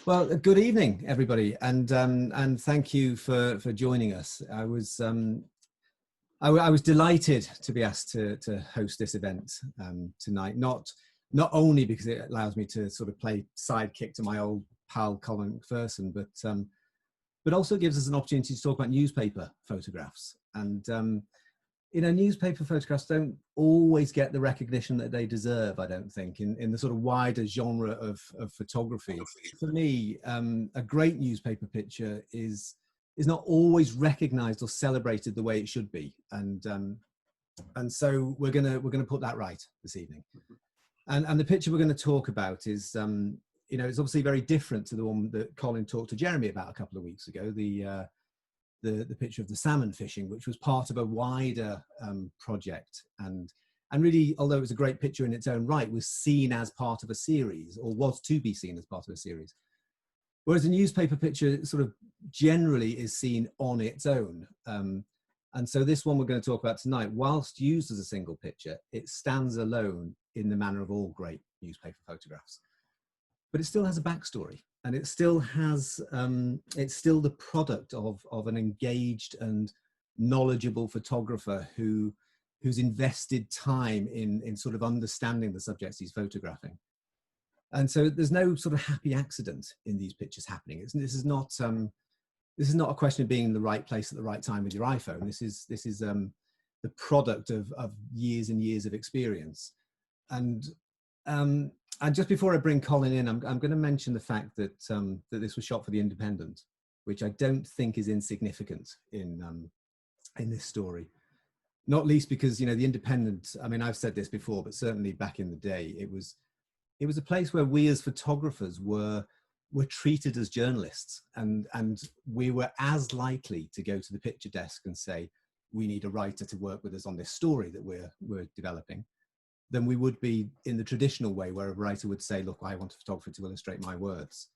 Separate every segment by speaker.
Speaker 1: Well, good evening, everybody, and thank you for joining us. I was delighted to be asked to host this event tonight. Not only because it allows me to sort of play sidekick to my old pal Colin McPherson, but also gives us an opportunity to talk about newspaper photographs. And newspaper photographs don't always get the recognition that they deserve, I don't think, in the sort of wider genre of photography. For me, a great newspaper picture is not always recognized or celebrated the way it should be. And so we're gonna put that right this evening. And the picture we're going to talk about is, it's obviously very different to the one that Colin talked to Jeremy about a couple of weeks ago, the picture of the salmon fishing, which was part of a wider project, and really, although it was a great picture in its own right, was seen as part of a series, or was to be seen as part of a series. Whereas a newspaper picture sort of generally is seen on its own. And so this one we're going to talk about tonight, whilst used as a single picture, it stands alone in the manner of all great newspaper photographs. But it still has a backstory, and it still has, it's still the product of an engaged and knowledgeable photographer who's invested time in sort of understanding the subjects he's photographing. And so there's no sort of happy accident in these pictures happening. This is not a question of being in the right place at the right time with your iPhone. This is the product of years and years of experience. And just before I bring Colin in, I'm going to mention the fact that that this was shot for The Independent, which I don't think is insignificant in this story. Not least because, The Independent, I mean, I've said this before, but certainly back in the day, it was a place where we as photographers were treated as journalists, and we were as likely to go to the picture desk and say, we need a writer to work with us on this story that we're developing, than we would be in the traditional way where a writer would say, look, I want a photographer to illustrate my words.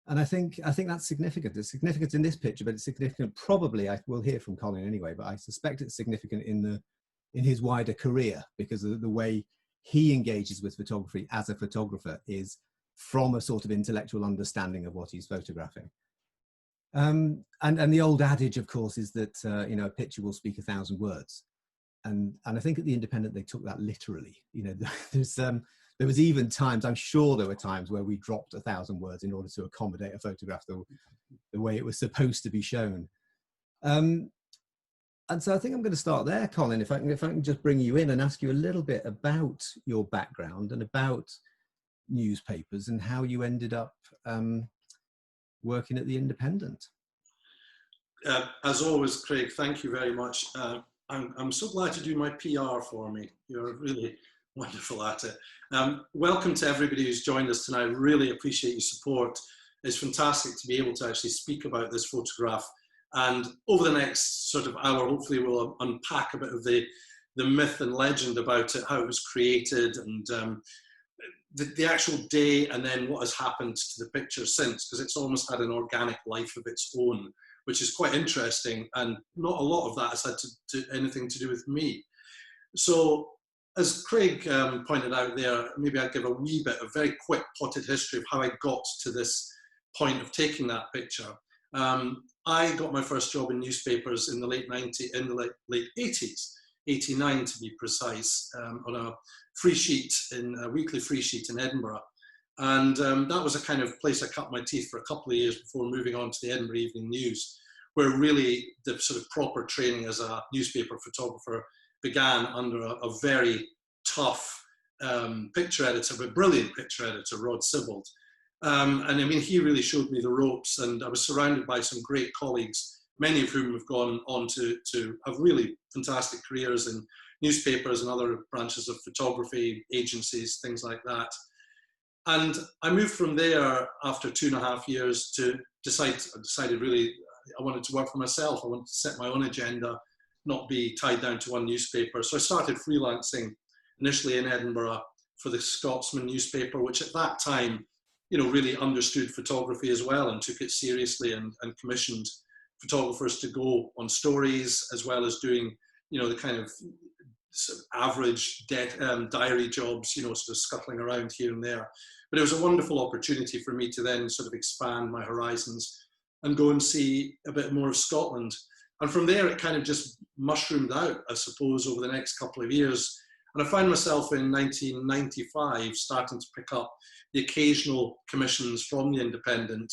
Speaker 1: And I think that's significant. It's significant in this picture, but it's significant probably, I will hear from Colin anyway, but I suspect it's significant in his wider career, because of the way he engages with photography as a photographer is from a sort of intellectual understanding of what he's photographing. And the old adage, of course, is that, a picture will speak 1,000 words. And I think at The Independent, they took that literally. There was even times, I'm sure there were times where we dropped 1,000 words in order to accommodate a photograph the way it was supposed to be shown. And so I think I'm going to start there, Colin, if I can just bring you in and ask you a little bit about your background and about newspapers and how you ended up working at The Independent.
Speaker 2: As always, Craig, thank you very much. I'm so glad to do my PR for me. You're really wonderful at it. Welcome to everybody who's joined us tonight. I really appreciate your support. It's fantastic to be able to actually speak about this photograph. And over the next sort of hour, hopefully we'll unpack a bit of the myth and legend about it, how it was created, and the actual day, and then what has happened to the picture since, because it's almost had an organic life of its own, which is quite interesting, and not a lot of that has had anything to do with me. So, as Craig pointed out there, maybe I'd give a very quick potted history of how I got to this point of taking that picture. I got my first job in newspapers in the late 80s, 89 to be precise, on a weekly free sheet in Edinburgh. And that was a kind of place I cut my teeth for a couple of years before moving on to the Edinburgh Evening News, where really the sort of proper training as a newspaper photographer began under a very tough picture editor, but brilliant picture editor, Rod Sibbald. And I mean, he really showed me the ropes, and I was surrounded by some great colleagues, many of whom have gone on to have really fantastic careers in newspapers and other branches of photography, agencies, things like that. And I moved from there after 2.5 years to decided really I wanted to work for myself. I wanted to set my own agenda, not be tied down to one newspaper. So I started freelancing initially in Edinburgh for the Scotsman newspaper, which at that time, really understood photography as well and took it seriously and commissioned photographers to go on stories, as well as doing, the kind of sort of average diary jobs, you know, sort of scuttling around here and there. But it was a wonderful opportunity for me to then sort of expand my horizons and go and see a bit more of Scotland. And from there, it kind of just mushroomed out, I suppose, over the next couple of years. And I found myself in 1995 starting to pick up the occasional commissions from the Independent,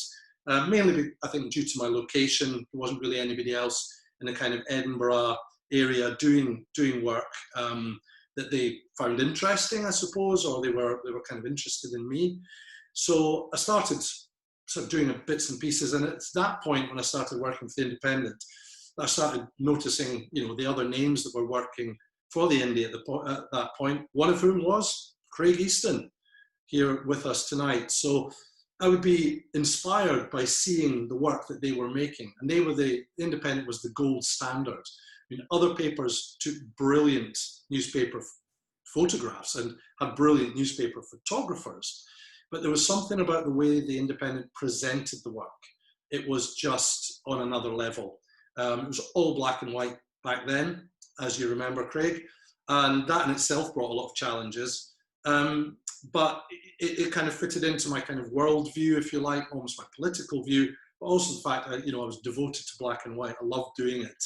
Speaker 2: mainly, I think, due to my location. There wasn't really anybody else in the kind of Edinburgh area doing work that they found interesting, I suppose, or they were kind of interested in me. So I started sort of doing bits and pieces, and it's that point when I started working for the Independent, I started noticing, you know, the other names that were working for the Indie at that point, one of whom was Craig Easton, here with us tonight. So I would be inspired by seeing the work that they were making. And the Independent was the gold standard. I mean, other papers took brilliant newspaper photographs and had brilliant newspaper photographers. But there was something about the way the Independent presented the work. It was just on another level. It was all black and white back then, as you remember, Craig. And that in itself brought a lot of challenges. But it kind of fitted into my kind of worldview, if you like, almost my political view, but also the fact that, you know, I was devoted to black and white. I loved doing it.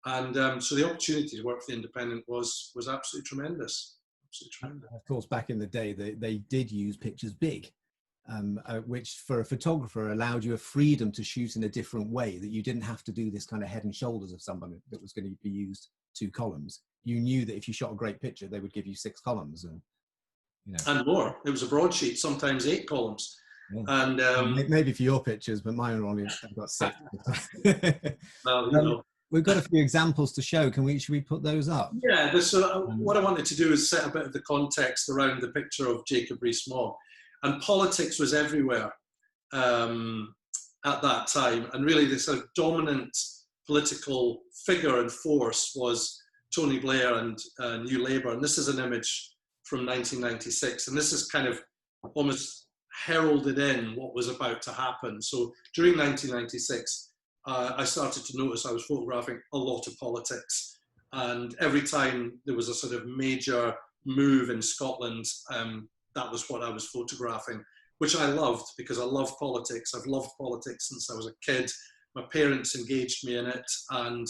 Speaker 2: And so the opportunity to work for the Independent was absolutely tremendous. Absolutely tremendous.
Speaker 1: Of course, back in the day, they did use pictures big, which for a photographer allowed you a freedom to shoot in a different way, that you didn't have to do this kind of head and shoulders of somebody that was going to be used 2 columns. You knew that if you shot a great picture, they would give you 6 columns. And, you know. And
Speaker 2: more. It was a broadsheet, sometimes 8 columns. Yeah. And
Speaker 1: maybe for your pictures, but mine are only, I've got 6.
Speaker 2: Well, you know.
Speaker 1: We've got a few examples to show. Should we put those up?
Speaker 2: Yeah, what I wanted to do is set a bit of the context around the picture of Jacob Rees-Mogg. And politics was everywhere at that time. And really the sort of dominant political figure and force was Tony Blair and New Labour. And this is an image from 1996. And this is kind of almost heralded in what was about to happen. So during 1996, I started to notice I was photographing a lot of politics. And every time there was a sort of major move in Scotland, that was what I was photographing, which I loved because I love politics. I've loved politics since I was a kid. My parents engaged me in it, and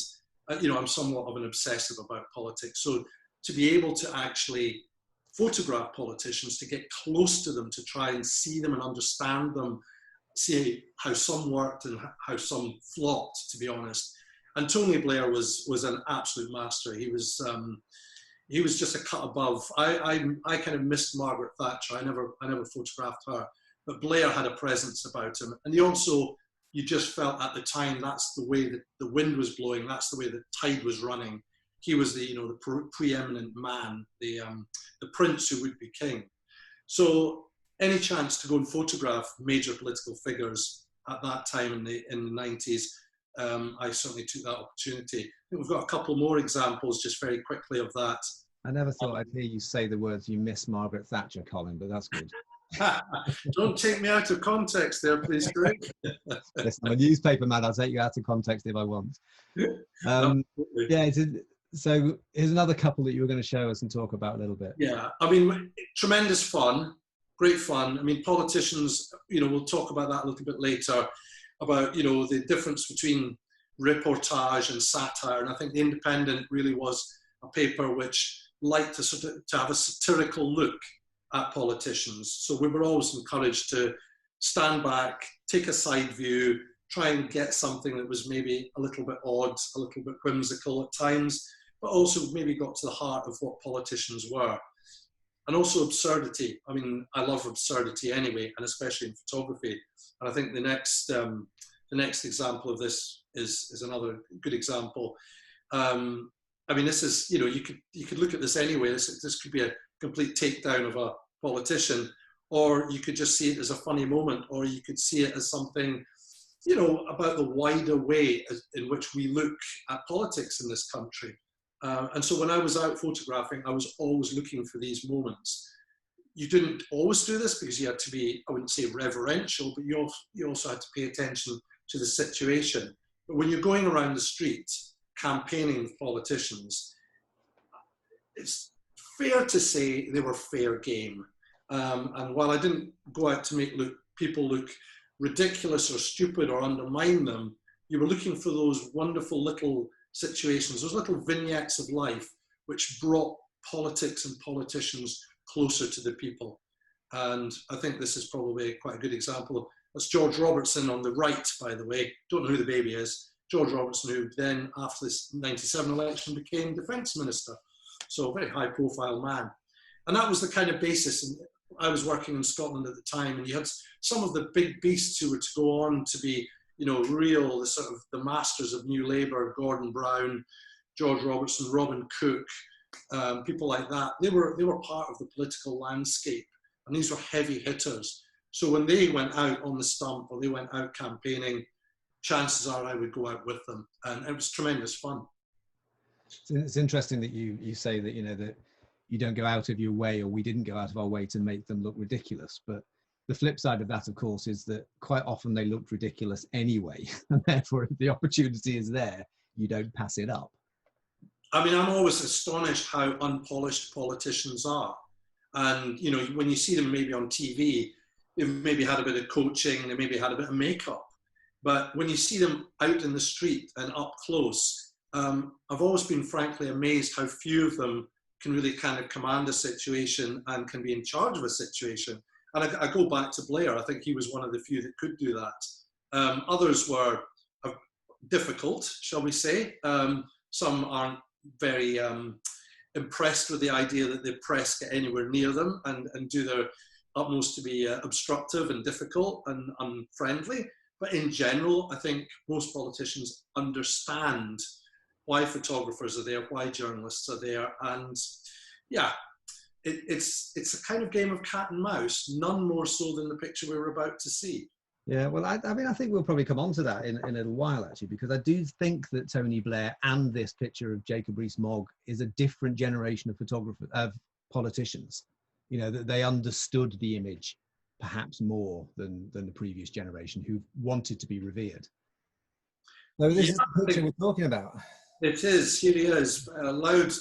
Speaker 2: you know, I'm somewhat of an obsessive about politics. So to be able to actually photograph politicians, to get close to them, to try and see them and understand them, see how some worked and how some flopped, to be honest. And Tony Blair was an absolute master. He was just a cut above. I kind of missed Margaret Thatcher. I never photographed her, but Blair had a presence about him. And you just felt at the time that's the way that the wind was blowing. That's the way the tide was running. He was the preeminent man, the prince who would be king. So any chance to go and photograph major political figures at that time in the 90s, I certainly took that opportunity. I think we've got a couple more examples just very quickly of that.
Speaker 1: I never thought I'd hear you say the words "you miss Margaret Thatcher," Colin, but that's good.
Speaker 2: Don't take me out of context there, please, Greg.
Speaker 1: Listen, I'm a newspaper man. I'll take you out of context if I want. Yeah, so here's another couple that you were going to show us and talk about a little bit.
Speaker 2: Yeah, I mean, tremendous fun, great fun. I mean, politicians, we'll talk about that a little bit later, about, the difference between reportage and satire. And I think The Independent really was a paper which liked to have a satirical look at politicians. So we were always encouraged to stand back, take a side view, try and get something that was maybe a little bit odd, a little bit whimsical at times, but also maybe got to the heart of what politicians were. And also absurdity. I mean, I love absurdity anyway, and especially in photography. And I think the next example of this is another good example. I mean, this is, you could look at this anyway. This could be a complete takedown of a politician, or you could just see it as a funny moment, or you could see it as something, about the wider way in which we look at politics in this country. And so when I was out photographing, I was always looking for these moments. You didn't always do this because you had to be, I wouldn't say reverential, but you also had to pay attention to the situation. But when you're going around the street campaigning with politicians, it's fair to say they were fair game. And while I didn't go out to make people look ridiculous or stupid or undermine them, you were looking for those wonderful little situations, those little vignettes of life which brought politics and politicians closer to the people. And I think this is probably quite a good example. That's George Robertson on the right, by the way. Don't know who the baby is. George Robertson, who then, after this 97 election, became Defence Minister. So a very high profile man. And that was the kind of basis. And I was working in Scotland at the time, and you had some of the big beasts who were to go on to be, you know, real, the sort of the masters of New Labour, Gordon Brown, George Robertson, Robin Cook, people like that. They were part of the political landscape, and these were heavy hitters. So when they went out on the stump or they went out campaigning, chances are I would go out with them, and it was tremendous fun.
Speaker 1: It's interesting that you say that, you know, that you don't go out of your way, or we didn't go out of our way to make them look ridiculous. But the flip side of that, of course, is that quite often they looked ridiculous anyway, and therefore if the opportunity is there, you don't pass it up.
Speaker 2: I mean, I'm always astonished how unpolished politicians are. And, you know, when you see them maybe on TV, they've maybe had a bit of coaching, they maybe had a bit of makeup. But when you see them out in the street and up close, I've always been frankly amazed how few of them can really kind of command a situation and can be in charge of a situation. And I go back to Blair. I think he was one of the few that could do that. Others were difficult, shall we say. Some aren't very impressed with the idea that the press get anywhere near them and do their utmost to be obstructive and difficult and unfriendly. But in general, I think most politicians understand why photographers are there, why journalists are there. And yeah, it's a kind of game of cat and mouse, none more so than the picture we were about to see.
Speaker 1: Yeah, well, I mean, I think we'll probably come on to that in a little while, actually, because I do think that Tony Blair and this picture of Jacob Rees-Mogg is a different generation of photographers, of politicians. You know, that they understood the image perhaps more than the previous generation who wanted to be revered. So this is the picture we're talking about.
Speaker 2: It is. Here he is. Loud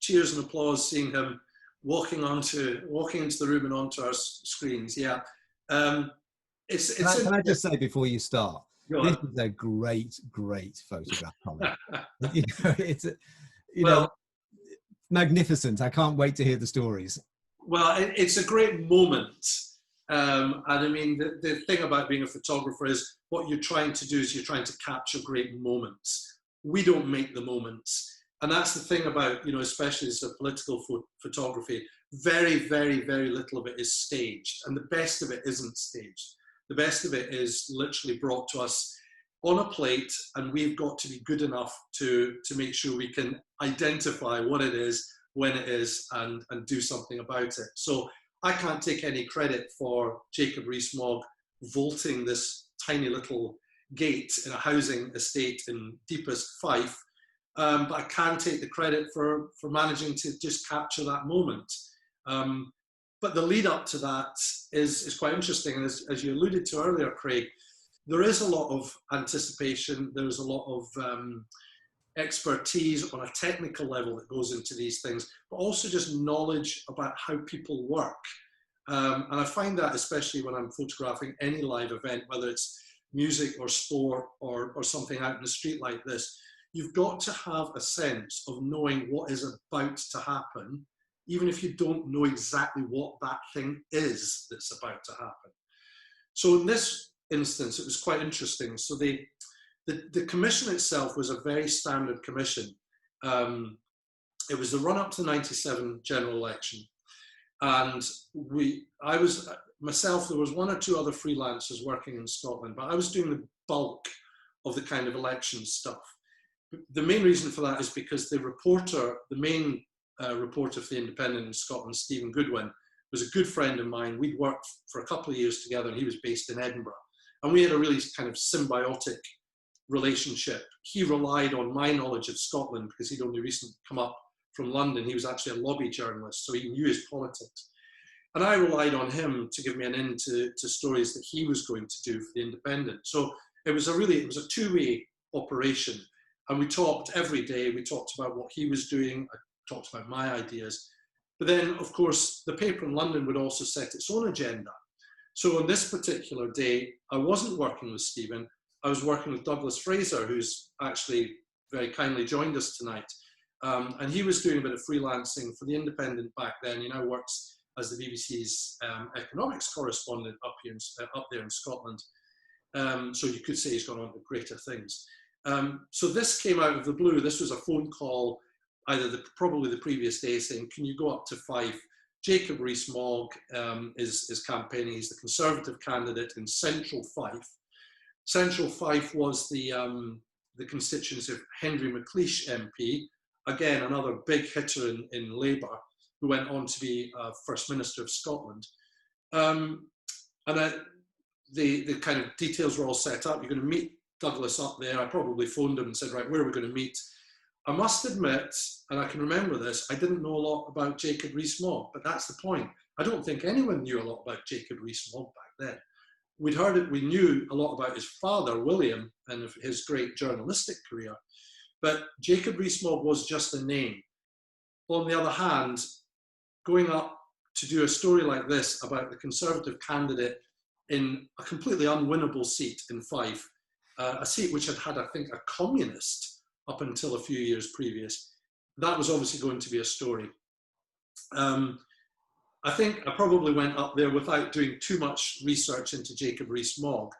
Speaker 2: cheers and applause seeing him walking into the room and onto our screens. Yeah. Can
Speaker 1: I just say before you start, this is a great photograph, Colin. You know, it's magnificent. I can't wait to hear the stories.
Speaker 2: Well, it's a great moment. And I mean, the thing about being a photographer is what you're trying to do is you're trying to capture great moments. We don't make the moments. And that's the thing about, you know, especially as a political photography, very, very, very little of it is staged. And the best of it isn't staged. The best of it is literally brought to us on a plate, and we've got to be good enough to make sure we can identify what it is, when it is, and do something about it. So I can't take any credit for Jacob Rees-Mogg vaulting this tiny little gate in a housing estate in deepest Fife, but I can take the credit for managing to just capture that moment. But the lead up to that is quite interesting. And as you alluded to earlier, Craig, there is a lot of anticipation. There's a lot of expertise on a technical level that goes into these things, but also just knowledge about how people work. And I find that especially when I'm photographing any live event, whether it's music or sport or something out in the street like this, you've got to have a sense of knowing what is about to happen, even if you don't know exactly what that thing is that's about to happen. So in this instance, it was quite interesting. So the commission itself was a very standard commission. It was the run-up to the 97 general election. And I was myself, there was one or two other freelancers working in Scotland, but I was doing the bulk of the kind of election stuff. The main reason for that is because the main reporter for The Independent in Scotland, Stephen Goodwin, was a good friend of mine. We'd worked for a couple of years together, and he was based in Edinburgh. And we had a really kind of symbiotic relationship. He relied on my knowledge of Scotland because he'd only recently come up from London. He was actually a lobby journalist, so he knew his politics. And I relied on him to give me an in to stories that he was going to do for The Independent. So it was a two-way operation. And we talked every day. We talked about what he was doing. I talked about my ideas. But then, of course, the paper in London would also set its own agenda. So on this particular day, I wasn't working with Stephen. I was working with Douglas Fraser, who's actually very kindly joined us tonight. And he was doing a bit of freelancing for The Independent back then. He now works as the BBC's economics correspondent up there in Scotland. So you could say he's gone on to greater things. So this came out of the blue. This was a phone call, probably the previous day, saying, can you go up to Fife? Jacob Rees-Mogg is campaigning. He's the Conservative candidate in Central Fife. Central Fife was the constituency of Henry McLeish MP, again, another big hitter in Labour, who went on to be First Minister of Scotland. The kind of details were all set up. You're going to meet Douglas up there. I probably phoned him and said, right, where are we going to meet? I must admit, and I can remember this, I didn't know a lot about Jacob Rees-Mogg, but that's the point. I don't think anyone knew a lot about Jacob Rees-Mogg back then. We'd heard it, we knew a lot about his father, William, and his great journalistic career, but Jacob Rees-Mogg was just a name. On the other hand, going up to do a story like this about the Conservative candidate in a completely unwinnable seat in Fife, a seat which had had, I think, a communist up until a few years previous, that was obviously going to be a story. I think I probably went up there without doing too much research into Jacob Rees-Mogg.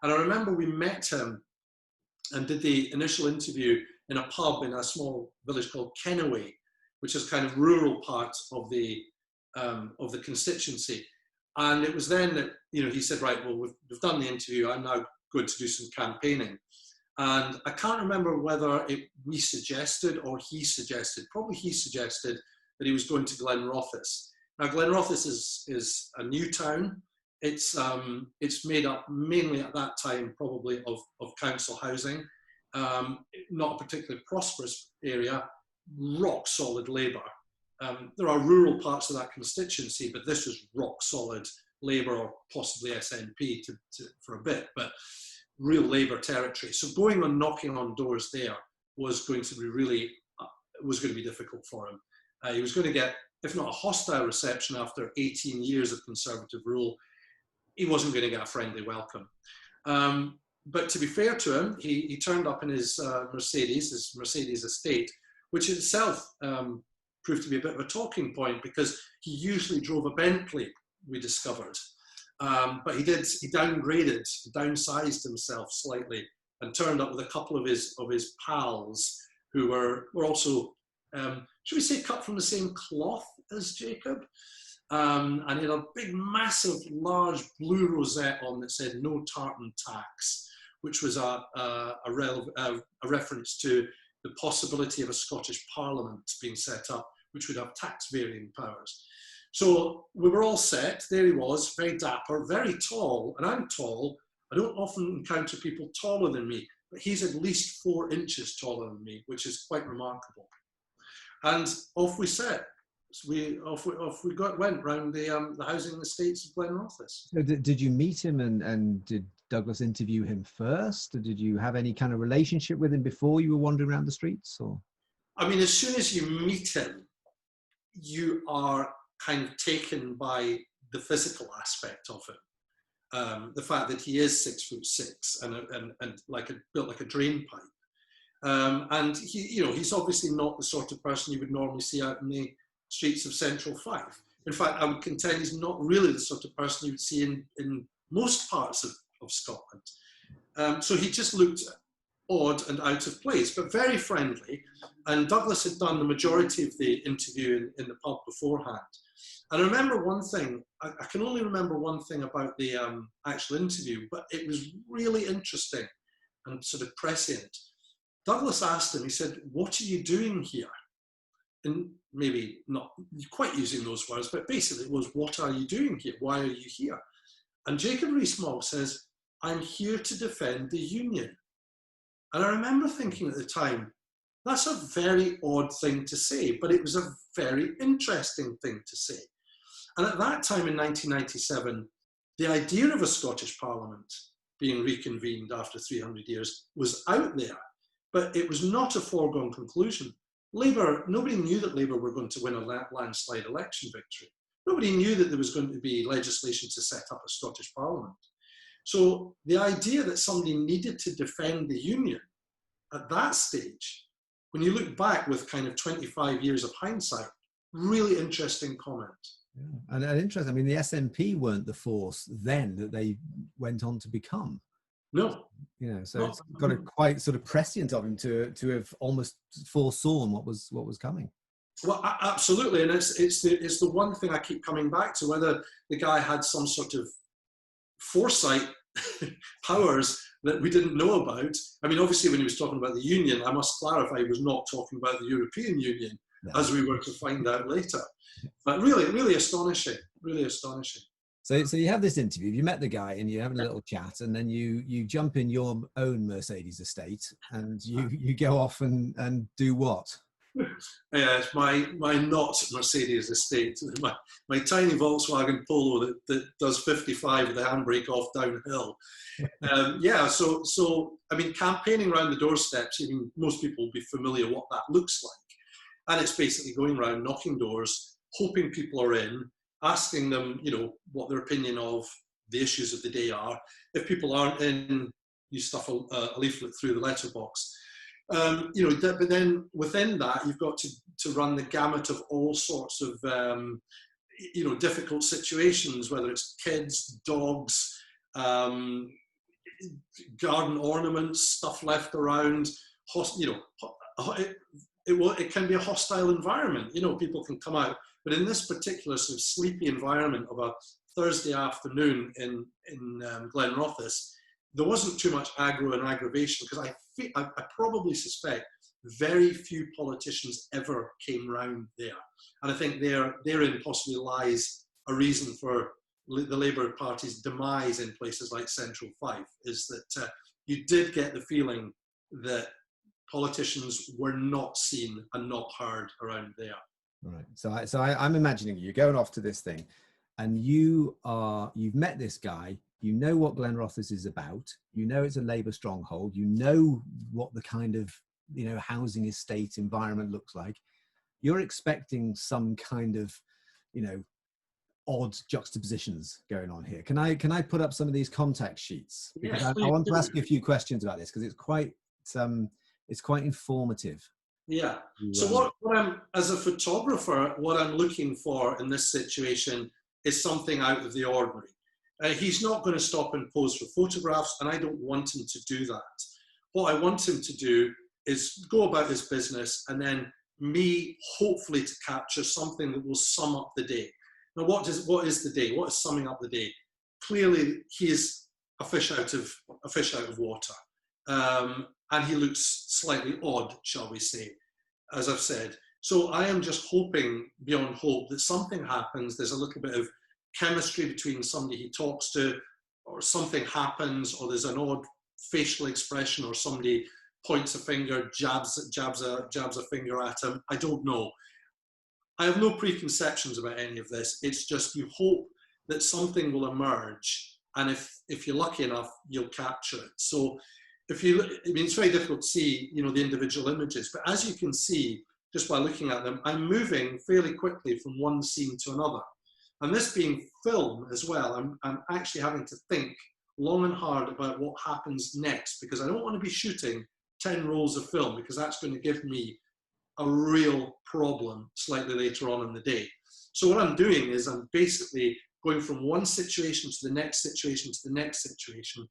Speaker 2: And I remember we met him and did the initial interview in a pub in a small village called Kennaway, which is kind of rural part of the constituency. And it was then that, he said, right, well, we've done the interview. I'm now going to do some campaigning. And I can't remember whether we suggested or he suggested, probably he suggested that he was going to Glenrothes. Now, Glenrothes is a new town. It's made up mainly at that time probably of council housing, not a particularly prosperous area, rock solid Labour. There are rural parts of that constituency, but this was rock solid Labour or possibly SNP for a bit, but real Labour territory. So going and knocking on doors there was going to be difficult for him. He was going to get, if not a hostile reception after 18 years of Conservative rule, he wasn't going to get a friendly welcome. But to be fair to him, he turned up in his Mercedes estate, which itself proved to be a bit of a talking point because he usually drove a Bentley, we discovered. But he downsized himself slightly and turned up with a couple of his pals who were also, should we say, cut from the same cloth as Jacob? And he had a big, massive, large blue rosette on that said "No Tartan Tax," which was a reference to the possibility of a Scottish Parliament being set up, which would have tax varying powers. So we were all set. There he was, very dapper, very tall, and I'm tall. I don't often encounter people taller than me, but he's at least 4 inches taller than me, which is quite remarkable. And off we set. So went round the housing estates of Glenrothes.
Speaker 1: So did you meet him and did Douglas interview him first? Or did you have any kind of relationship with him before you were wandering around the streets? Or?
Speaker 2: I mean, as soon as you meet him, you are kind of taken by the physical aspect of him. The fact that he is 6'6" and built like a drain pipe. And he's obviously not the sort of person you would normally see out in the streets of Central Fife. In fact, I would contend he's not really the sort of person you would see in most parts of Scotland. So he just looked odd and out of place, but very friendly. And Douglas had done the majority of the interview in the pub beforehand. And I remember one thing, I can only remember one thing about the actual interview, but it was really interesting and sort of prescient. Douglas asked him, he said, "What are you doing here?" And maybe not quite using those words, but basically it was, "What are you doing here? Why are you here?" And Jacob Rees-Mogg says, "I'm here to defend the Union." And I remember thinking at the time, that's a very odd thing to say, but it was a very interesting thing to say. And at that time in 1997, the idea of a Scottish Parliament being reconvened after 300 years was out there, but it was not a foregone conclusion. Labour, nobody knew that Labour were going to win a landslide election victory. Nobody knew that there was going to be legislation to set up a Scottish Parliament. So the idea that somebody needed to defend the Union at that stage, when you look back with kind of 25 years of hindsight, really interesting comment.
Speaker 1: Yeah. And interesting, I mean, the SNP weren't the force then that they went on to become.
Speaker 2: No.
Speaker 1: You know, so it's got a quite sort of prescient of him to have almost foresawn what was coming.
Speaker 2: Well, absolutely, and it's the one thing I keep coming back to, whether the guy had some sort of foresight powers that we didn't know about. I mean, obviously, when he was talking about the Union, I must clarify he was not talking about the European Union, as we were to find out later. But really, really astonishing, really astonishing.
Speaker 1: So you have this interview, you met the guy and you're having a little chat, and then you jump in your own Mercedes estate and you go off and do what?
Speaker 2: It's my not Mercedes estate, my tiny Volkswagen Polo that does 55 with the handbrake off downhill. So I mean, campaigning around the doorsteps, even most people will be familiar what that looks like. And it's basically going around knocking doors, hoping people are in, asking them, you know, what their opinion of the issues of the day are. If people aren't in, you stuff a leaflet through the letterbox. But then within that, you've got to run the gamut of all sorts of, difficult situations, whether it's kids, dogs, garden ornaments, stuff left around. It can be a hostile environment. You know, people can come out. But in this particular sort of sleepy environment of a Thursday afternoon in Glenrothes, there wasn't too much aggro and aggravation, because I probably suspect very few politicians ever came round there. And I think therein possibly lies a reason for the Labour Party's demise in places like Central Fife, is that you did get the feeling that politicians were not seen and not heard around there.
Speaker 1: Right. So I'm imagining you're going off to this thing, and you've met this guy. You know what Glenrothes is about. You know it's a Labour stronghold. You know what the kind of housing estate environment looks like. You're expecting some kind of odd juxtapositions going on here. Can I put up some of these contact sheets? Because
Speaker 2: yes,
Speaker 1: I want to ask you a few questions about this, because it's quite informative.
Speaker 2: Yeah. So what I'm, as a photographer, what I'm looking for in this situation is something out of the ordinary. He's not going to stop and pose for photographs, and I don't want him to do that. What I want him to do is go about his business, and then me hopefully to capture something that will sum up the day. Now, what is the day? What is summing up the day? Clearly, he is a fish out of water. And he looks slightly odd, shall we say, as I've said. So I am just hoping beyond hope that something happens. There's a little bit of chemistry between somebody he talks to, or something happens, or there's an odd facial expression, or somebody points a finger, jabs a finger at him. I don't know. I have no preconceptions about any of this. It's just you hope that something will emerge, and if you're lucky enough, you'll capture it. So it's very difficult to see, the individual images, but as you can see, just by looking at them, I'm moving fairly quickly from one scene to another. And this being film as well, I'm actually having to think long and hard about what happens next, because I don't want to be shooting 10 rolls of film, because that's going to give me a real problem slightly later on in the day. So what I'm doing is I'm basically going from one situation to the next situation to the next situation,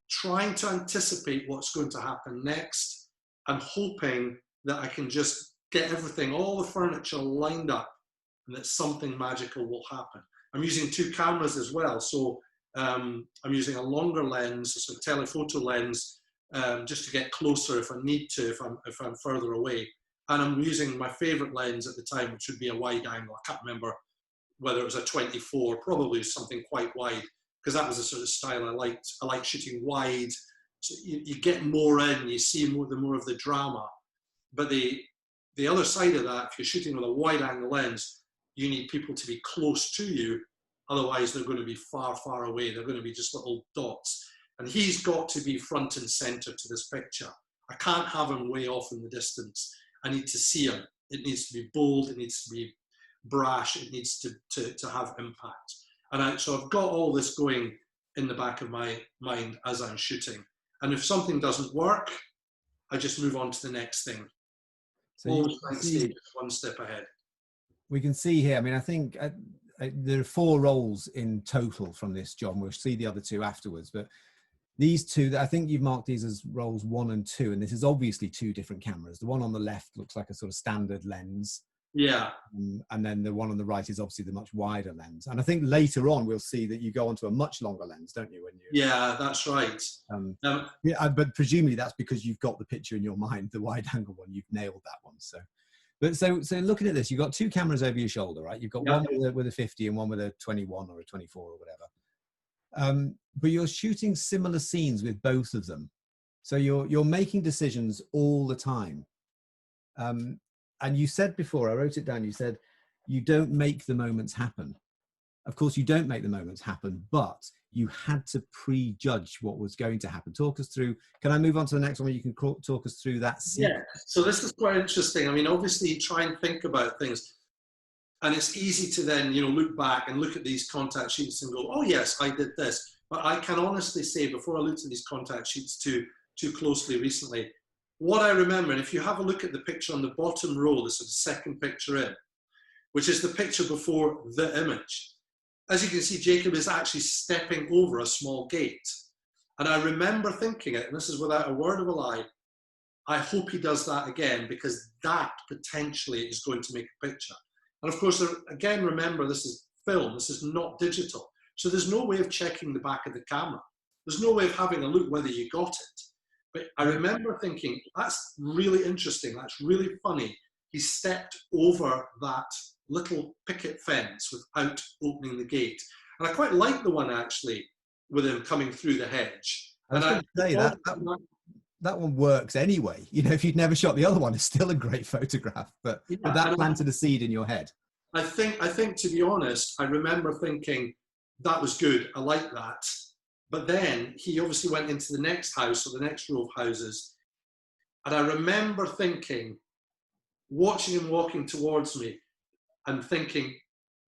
Speaker 2: trying to anticipate what's going to happen next, and hoping that I can just get everything, all the furniture lined up, and that something magical will happen. I'm using two cameras as well. So I'm using a longer lens, a sort of telephoto lens, just to get closer if I need to, if I'm further away. And I'm using my favorite lens at the time, which would be a wide angle. I can't remember whether it was a 24, probably something quite wide, because that was the sort of style I liked. I like shooting wide. So you get more in, you see more of the drama. But the other side of that, if you're shooting with a wide angle lens, you need people to be close to you. Otherwise, they're going to be far, far away. They're going to be just little dots. And he's got to be front and center to this picture. I can't have him way off in the distance. I need to see him. It needs to be bold. It needs to be brash. It needs to have impact. And so I've got all this going in the back of my mind as I'm shooting. And if something doesn't work, I just move on to the next thing. So always trying to stay just one step ahead.
Speaker 1: We can see here, I mean, I think there are 4 roles in total from this, John. We'll see the other 2 afterwards, but these 2, I think you've marked these as roles 1 and 2, and this is obviously 2 different cameras. The one on the left looks like a sort of standard lens.
Speaker 2: Yeah.
Speaker 1: And then the one on the right is obviously the much wider lens. And I think later on we'll see that you go onto a much longer lens, don't you?
Speaker 2: Yeah, that's right.
Speaker 1: Yeah, but presumably that's because you've got the picture in your mind, the wide angle one. You've nailed that one. So looking at this, you've got 2 cameras over your shoulder, right? You've got one with a 50 and one with a 21 or a 24 or whatever. But you're shooting similar scenes with both of them. So you're making decisions all the time. And you said before, I wrote it down, you said, you don't make the moments happen. Of course, you don't make the moments happen, but you had to prejudge what was going to happen. Talk us through, can I move on to the next one where you can talk us through that scene?
Speaker 2: Yeah, so this is quite interesting. I mean, obviously you try and think about things, and it's easy to then, look back and look at these contact sheets and go, oh yes, I did this. But I can honestly say, before I looked at these contact sheets too closely recently, what I remember, and if you have a look at the picture on the bottom row, the sort of second picture in, which is the picture before the image, as you can see, Jacob is actually stepping over a small gate. And I remember thinking it, and this is without a word of a lie, I hope he does that again, because that potentially is going to make a picture. And of course, again, remember, this is film, this is not digital. So there's no way of checking the back of the camera. There's no way of having a look whether you got it. But I remember thinking, that's really interesting, that's really funny. He stepped over that little picket fence without opening the gate. And I quite like the one actually with him coming through the hedge.
Speaker 1: I was going to say that one works anyway. If you'd never shot the other one, it's still a great photograph, but that planted a seed in your head.
Speaker 2: I think to be honest, I remember thinking that was good. I like that. But then he obviously went into the next house or the next row of houses. And I remember thinking, watching him walking towards me and thinking,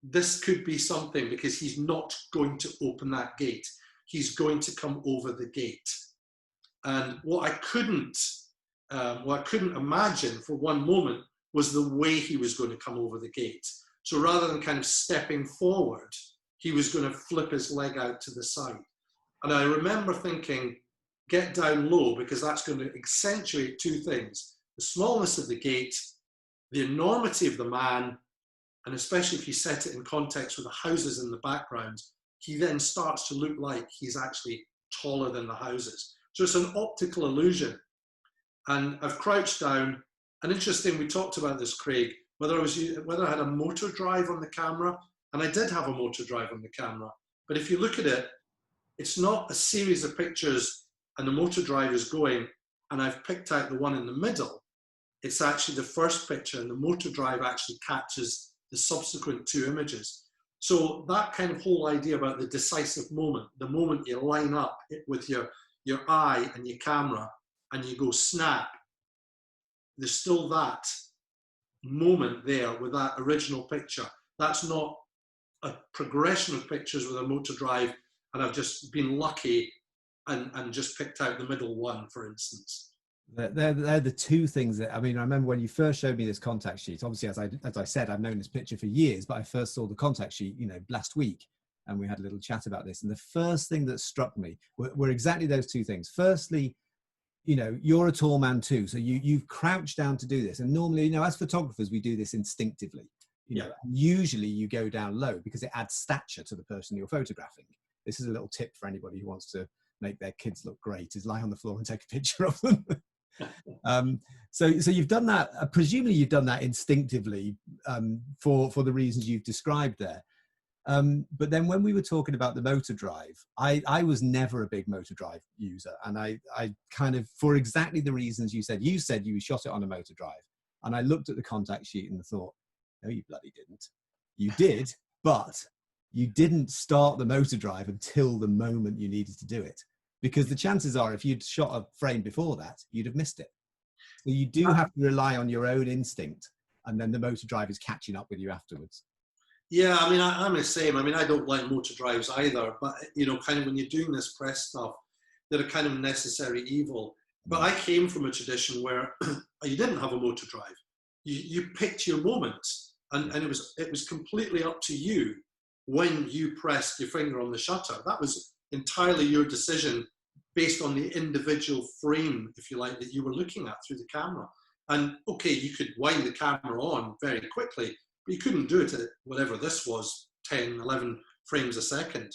Speaker 2: this could be something, because he's not going to open that gate. He's going to come over the gate. And what I couldn't imagine for one moment was the way he was going to come over the gate. So rather than kind of stepping forward, he was going to flip his leg out to the side. And I remember thinking, get down low, because that's going to accentuate 2 things. The smallness of the gate, the enormity of the man, and especially if you set it in context with the houses in the background, he then starts to look like he's actually taller than the houses. So it's an optical illusion. And I've crouched down, and interesting, we talked about this, Craig, whether I had a motor drive on the camera, and I did have a motor drive on the camera. But if you look at it, it's not a series of pictures and the motor drive is going, and I've picked out the one in the middle. It's actually the first picture, and the motor drive actually catches the subsequent 2 images. So that kind of whole idea about the decisive moment, the moment you line up with your eye and your camera and you go snap, there's still that moment there with that original picture. That's not a progression of pictures with a motor drive, and I've just been lucky and just picked out the middle one, for instance.
Speaker 1: They're the 2 things that, I remember when you first showed me this contact sheet, obviously, as I said, I've known this picture for years, but I first saw the contact sheet, last week, and we had a little chat about this. And the first thing that struck me were exactly those 2 things. Firstly, you're a tall man too, so you've crouched down to do this. And normally, as photographers, we do this instinctively. Usually you go down low because it adds stature to the person you're photographing. This is a little tip for anybody who wants to make their kids look great, is lie on the floor and take a picture of them. So you've done that, presumably you've done that instinctively for the reasons you've described there. But then when we were talking about the motor drive, I was never a big motor drive user. And I kind of, for exactly the reasons you said you shot it on a motor drive. And I looked at the contact sheet and thought, no, you bloody didn't. You did, but you didn't start the motor drive until the moment you needed to do it. Because the chances are, if you'd shot a frame before that, you'd have missed it. So you do have to rely on your own instinct, and then the motor drive is catching up with you afterwards.
Speaker 2: Yeah, I mean, I'm the same. I mean, I don't like motor drives either, but, you know, kind of when you're doing this press stuff, they're a kind of necessary evil. But I came from a tradition where you didn't have a motor drive. You picked your moments, and it was completely up to you when you pressed your finger on the shutter. That was entirely your decision based on the individual frame, if you like, that you were looking at through the camera. And okay, you could wind the camera on very quickly, but you couldn't do it at whatever this was, 10, 11 frames a second.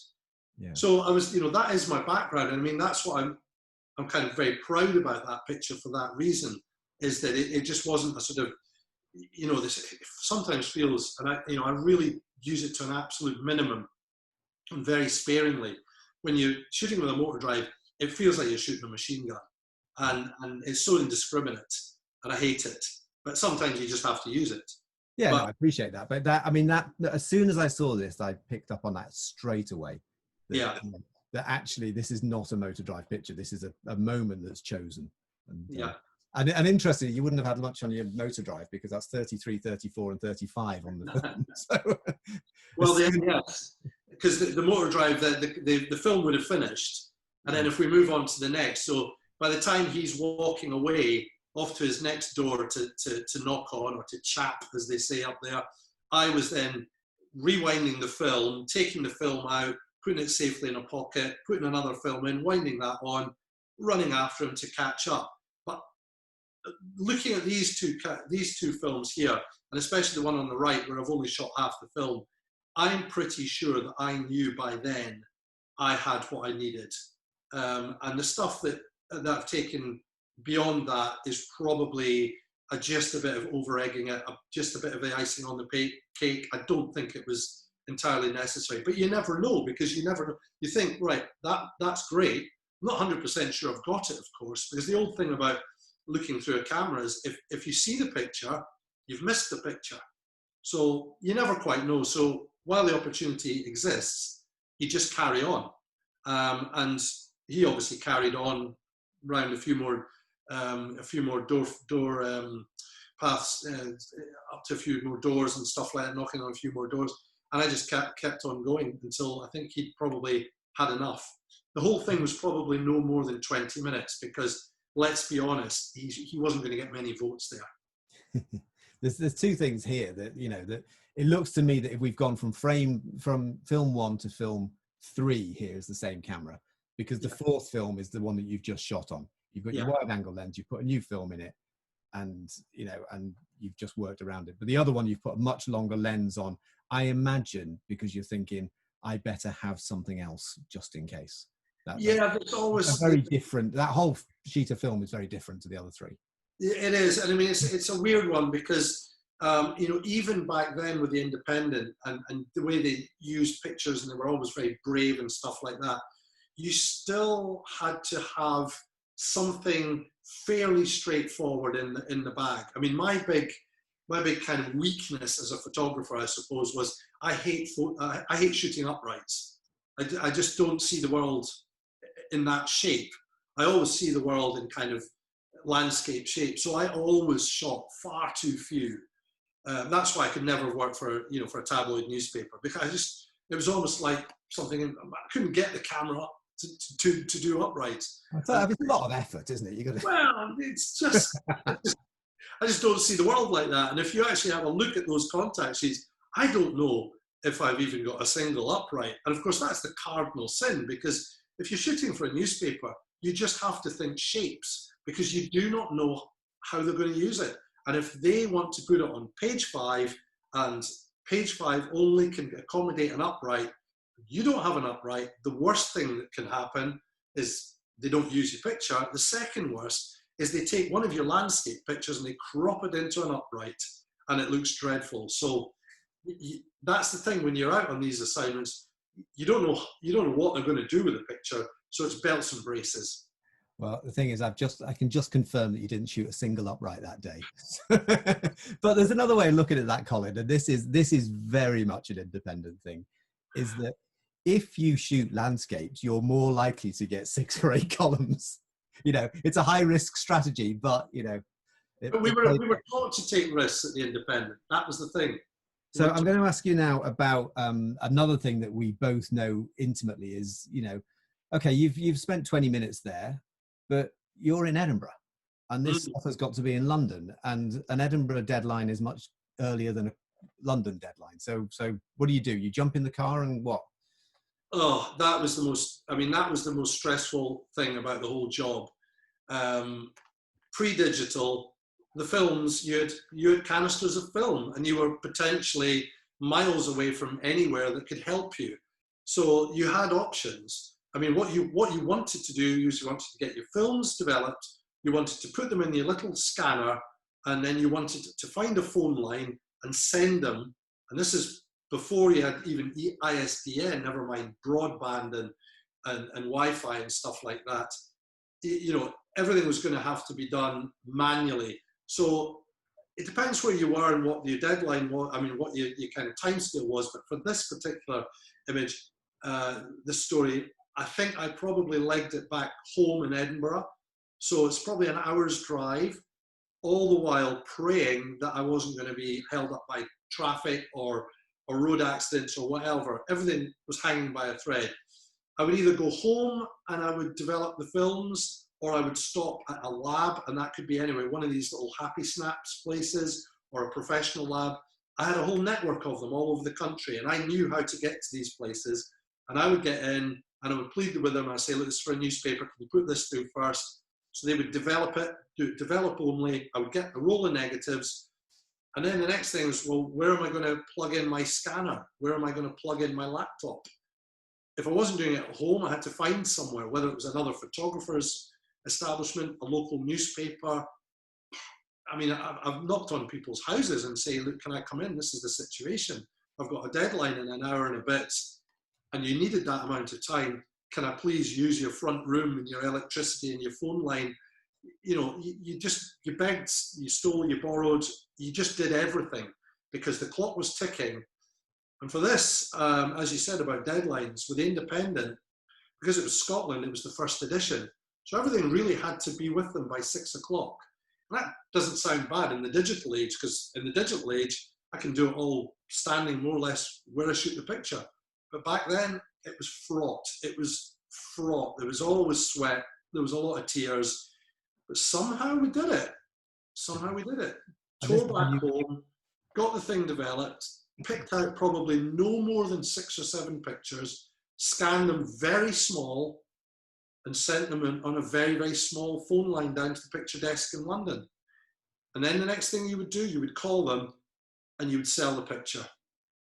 Speaker 1: Yeah.
Speaker 2: So I was, you know, that is my background. And I mean, that's what I'm kind of very proud about that picture for that reason, is that it just wasn't a sort of, you know, this sometimes feels, and I really use it to an absolute minimum and very sparingly. When you're shooting with a motor drive, it feels like you're shooting a machine gun, and it's so indiscriminate, and I hate it. But sometimes you just have to use it.
Speaker 1: Yeah, no, I appreciate that. But that, I mean, that as soon as I saw this, I picked up on that straight away. That, that actually this is not a motor drive picture. This is a moment that's chosen. And, and interestingly, you wouldn't have had much on your motor drive because that's 33, 34, and 35 on the film. So,
Speaker 2: well, yes, because the motor drive, the film would have finished, and then if we move on to the next, so by the time he's walking away off to his next door to knock on, or to chap, as they say up there, I was then rewinding the film, taking the film out, putting it safely in a pocket, putting another film in, winding that on, running after him to catch up. But looking at these two films here, and especially the one on the right where I've only shot half the film, I'm pretty sure that I knew by then I had what I needed. And the stuff that I've taken beyond that is probably just a bit of over-egging it, just a bit of the icing on the cake. I don't think it was entirely necessary, but you never know, because you never know. You think, right, that's great. I'm not 100% sure I've got it, of course, because the old thing about looking through a camera is if you see the picture, you've missed the picture. So you never quite know. So while the opportunity exists, you just carry on. And he obviously carried on round a few more door paths, up to a few more doors and stuff like that, knocking on a few more doors. And I just kept on going until I think he'd probably had enough. The whole thing was probably no more than 20 minutes because, let's be honest, he wasn't going to get many votes there.
Speaker 1: There's two things here that, you know, that it looks to me that if we've gone from film 1 to film 3 here is the same camera, because the fourth film is the one that you've just shot on. You've got your wide angle lens, you put a new film in it, and, you know, and you've just worked around it. But the other one, you've put a much longer lens on, I imagine, because you're thinking, I better have something else just in case.
Speaker 2: It's always
Speaker 1: very different. That whole sheet of film is very different to the other three.
Speaker 2: It is, and I mean, it's a weird one because, you know, even back then with the Independent and the way they used pictures, and they were always very brave and stuff like that, you still had to have something fairly straightforward in the bag. I mean, my big kind of weakness as a photographer, I suppose, was I hate shooting uprights. I just don't see the world in that shape. I always see the world in kind of landscape shape. So I always shot far too few. That's why I could never work for a tabloid newspaper, because it was almost like something, I couldn't get the camera to do uprights.
Speaker 1: It's a lot of effort, isn't it? You got to.
Speaker 2: Well, it's just, I just don't see the world like that. And if you actually have a look at those contact sheets, I don't know if I've even got a single upright. And of course, that's the cardinal sin, because if you're shooting for a newspaper, you just have to think shapes, because you do not know how they're going to use it. And if they want to put it on page 5, and page 5 only can accommodate an upright, you don't have an upright, the worst thing that can happen is they don't use your picture. The second worst is they take one of your landscape pictures and they crop it into an upright, and it looks dreadful. So that's the thing, when you're out on these assignments, you don't know what they're going to do with the picture. So it's belts and braces.
Speaker 1: Well, the thing is, I can just confirm that you didn't shoot a single upright that day. But there's another way of looking at that, Colin, and this is very much an Independent thing, is that if you shoot landscapes, you're more likely to get 6 or 8 columns. You know, it's a high risk strategy, but, you know,
Speaker 2: But we were taught to take risks at the Independent. That was the thing.
Speaker 1: So I'm going to ask you now about another thing that we both know intimately is, okay, you've spent 20 minutes there, but you're in Edinburgh, and this stuff has got to be in London, and an Edinburgh deadline is much earlier than a London deadline. So what do? You jump in the car and what?
Speaker 2: Oh, that was the most stressful thing about the whole job. Pre-digital, the films, you had canisters of film, and you were potentially miles away from anywhere that could help you. So you had options. I mean, what you wanted to do is you wanted to get your films developed, you wanted to put them in your little scanner, and then you wanted to find a phone line and send them. And this is before you had even ISDN, never mind broadband and Wi-Fi and stuff like that. Everything was going to have to be done manually. So it depends where you were and what your deadline was, what your kind of timescale was. But for this particular image, this story, I think I probably legged it back home in Edinburgh. So it's probably an hour's drive, all the while praying that I wasn't going to be held up by traffic or road accidents or whatever. Everything was hanging by a thread. I would either go home and I would develop the films, or I would stop at a lab, and that could be anyway, one of these little Happy Snaps places or a professional lab. I had a whole network of them all over the country, and I knew how to get to these places. And I would get in and I would plead with them. I'd say, look, this is for a newspaper. Can you put this through first? So they would develop it, develop only. I would get a roll of negatives. And then the next thing was, well, where am I going to plug in my scanner? Where am I going to plug in my laptop? If I wasn't doing it at home, I had to find somewhere, whether it was another photographer's establishment, a local newspaper. I mean, I've knocked on people's houses and say, look, can I come in? This is the situation. I've got a deadline in an hour and a bit, and you needed that amount of time. Can I please use your front room and your electricity and your phone line? You begged, you stole, you borrowed, you just did everything because the clock was ticking. And for this, as you said about deadlines, with the Independent, because it was Scotland, it was the first edition. So everything really had to be with them by 6 o'clock. And that doesn't sound bad in the digital age, because in the digital age, I can do it all standing more or less where I shoot the picture. But back then, it was fraught. It was fraught. There was always sweat. There was a lot of tears. But somehow we did it. Tore back home, got the thing developed, picked out probably no more than 6 or 7 pictures, scanned them very small, and sent them on a very, very small phone line down to the picture desk in London. And then the next thing you would do, you would call them and you would sell the picture.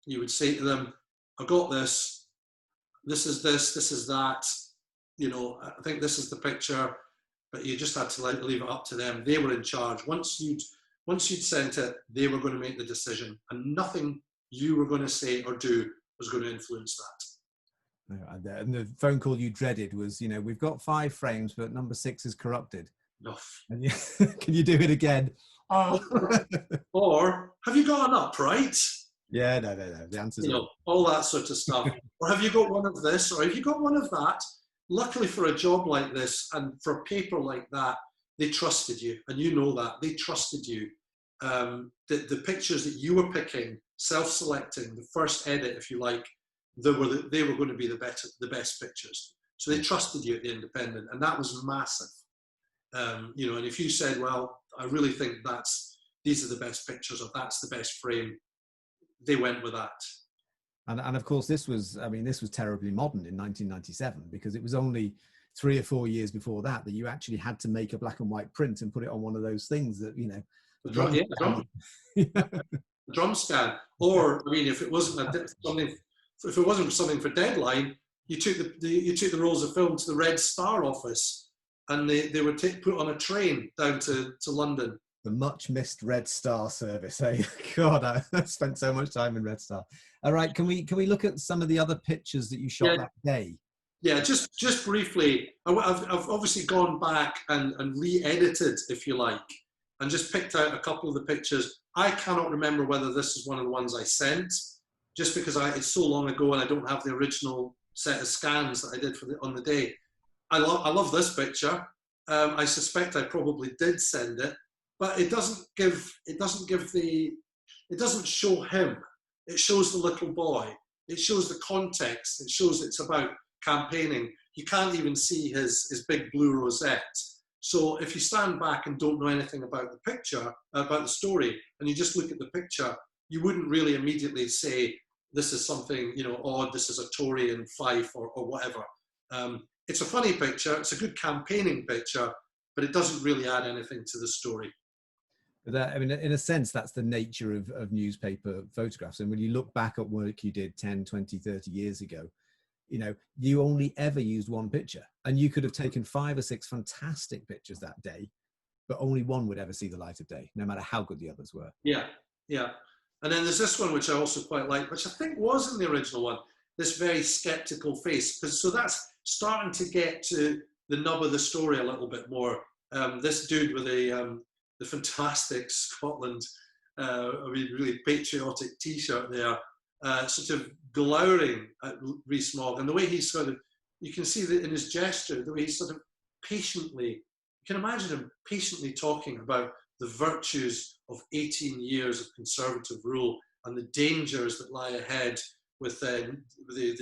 Speaker 2: You would say to them, I got this is that, I think this is the picture, but you just had to leave it up to them. They were in charge. Once you'd sent it, they were going to make the decision, and nothing you were going to say or do was going to influence that.
Speaker 1: And the phone call you dreaded was, we've got 5 frames, but number 6 is corrupted.
Speaker 2: No.
Speaker 1: And can you do it again? Oh.
Speaker 2: Or have you got an upright?
Speaker 1: Yeah, no. The answer's no.
Speaker 2: All that sort of stuff. Or have you got one of this? Or have you got one of that? Luckily for a job like this and for a paper like that, they trusted you, and you know that. They trusted you. The pictures that you were picking, self-selecting, the first edit, if you like, they were going to be the best pictures. So they trusted you at the Independent, and that was massive. And if you said, well, I really think these are the best pictures, or that's the best frame, they went with that.
Speaker 1: And of course, this was terribly modern in 1997, because it was only 3 or 4 years before that you actually had to make a black and white print and put it on one of those things that,
Speaker 2: the drum scan. Or, if it wasn't something for deadline, you took the rolls of film to the Red Star office, and they were put on a train down to London.
Speaker 1: The much missed Red Star service, eh? God, I spent so much time in Red Star. All right, can we look at some of the other pictures that you shot that day?
Speaker 2: Yeah, just briefly. I've obviously gone back and re-edited, if you like, and just picked out a couple of the pictures. I cannot remember whether this is one of the ones I sent, just because it's so long ago and I don't have the original set of scans that I did on the day. I love this picture. I suspect I probably did send it. but it doesn't show him. It shows the little boy. It shows the context. It shows it's about campaigning. You can't even see his big blue rosette. So if you stand back and don't know anything about the picture, about the story, and you just look at the picture, you wouldn't really immediately say, this is something, you know, odd, this is a Tory in Fife or whatever. It's a funny picture, it's a good campaigning picture, but it doesn't really add anything to the story.
Speaker 1: That, I mean, in a sense, that's the nature of newspaper photographs. And when you look back at work you did 10, 20, 30 years ago, you know, you only ever used one picture, and you could have taken 5 or 6 fantastic pictures that day, but only one would ever see the light of day, no matter how good the others were.
Speaker 2: Yeah, yeah. And then there's this one, which I also quite like, which I think was in the original one, this very skeptical face. So that's starting to get to the nub of the story a little bit more. This dude with the fantastic Scotland, really patriotic T-shirt there, sort of glowering at Rees-Mogg, and the way he's sort of, you can see that in his gesture, the way he's sort of patiently, you can imagine him patiently talking about the virtues of 18 years of Conservative rule and the dangers that lie ahead with the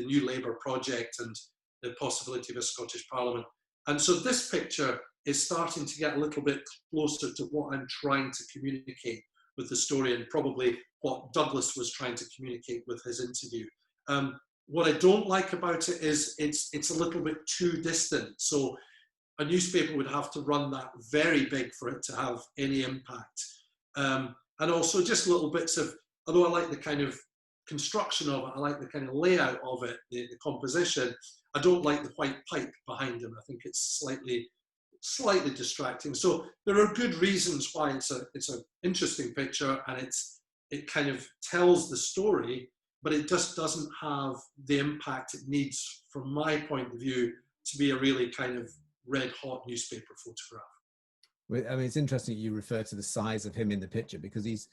Speaker 2: new Labour project and the possibility of a Scottish Parliament. And so this picture is starting to get a little bit closer to what I'm trying to communicate with the story, and probably what Douglas was trying to communicate with his interview. What I don't like about it is it's a little bit too distant. So a newspaper would have to run that very big for it to have any impact. And also just little bits of, although I like the kind of construction of it, I like the kind of layout of it, the composition, I don't like the white pipe behind him. I think it's slightly distracting. So there are good reasons why it's an interesting picture, and it kind of tells the story, but it just doesn't have the impact it needs, from my point of view, to be a really kind of red hot newspaper photograph.
Speaker 1: I mean, it's interesting you refer to the size of him in the picture, because he's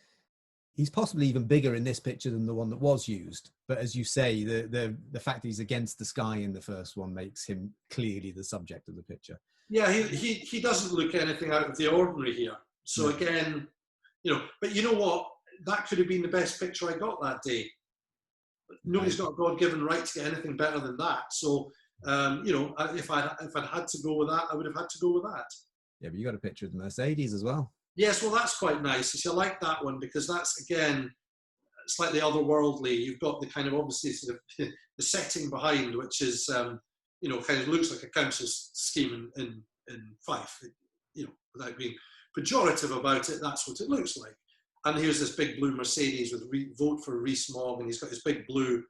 Speaker 1: possibly even bigger in this picture than the one that was used. But as you say, the fact that he's against the sky in the first one makes him clearly the subject of the picture.
Speaker 2: Yeah, he doesn't look anything out of the ordinary here. So again, you know, but you know what? That could have been the best picture I got that day. Nobody's got a God-given right to get anything better than that. So, you know, if I'd had to go with that, I would have had to go with that.
Speaker 1: Yeah, but you got a picture of the Mercedes as well.
Speaker 2: Yes, well, that's quite nice. You see, I like that one because that's, again, slightly otherworldly. You've got the kind of, obviously, sort of the setting behind, which is, you know, kind of looks like a council scheme in Fife. You know, without being pejorative about it, that's what it looks like. And here's this big blue Mercedes with vote for Rees-Mogg, and he's got his big blue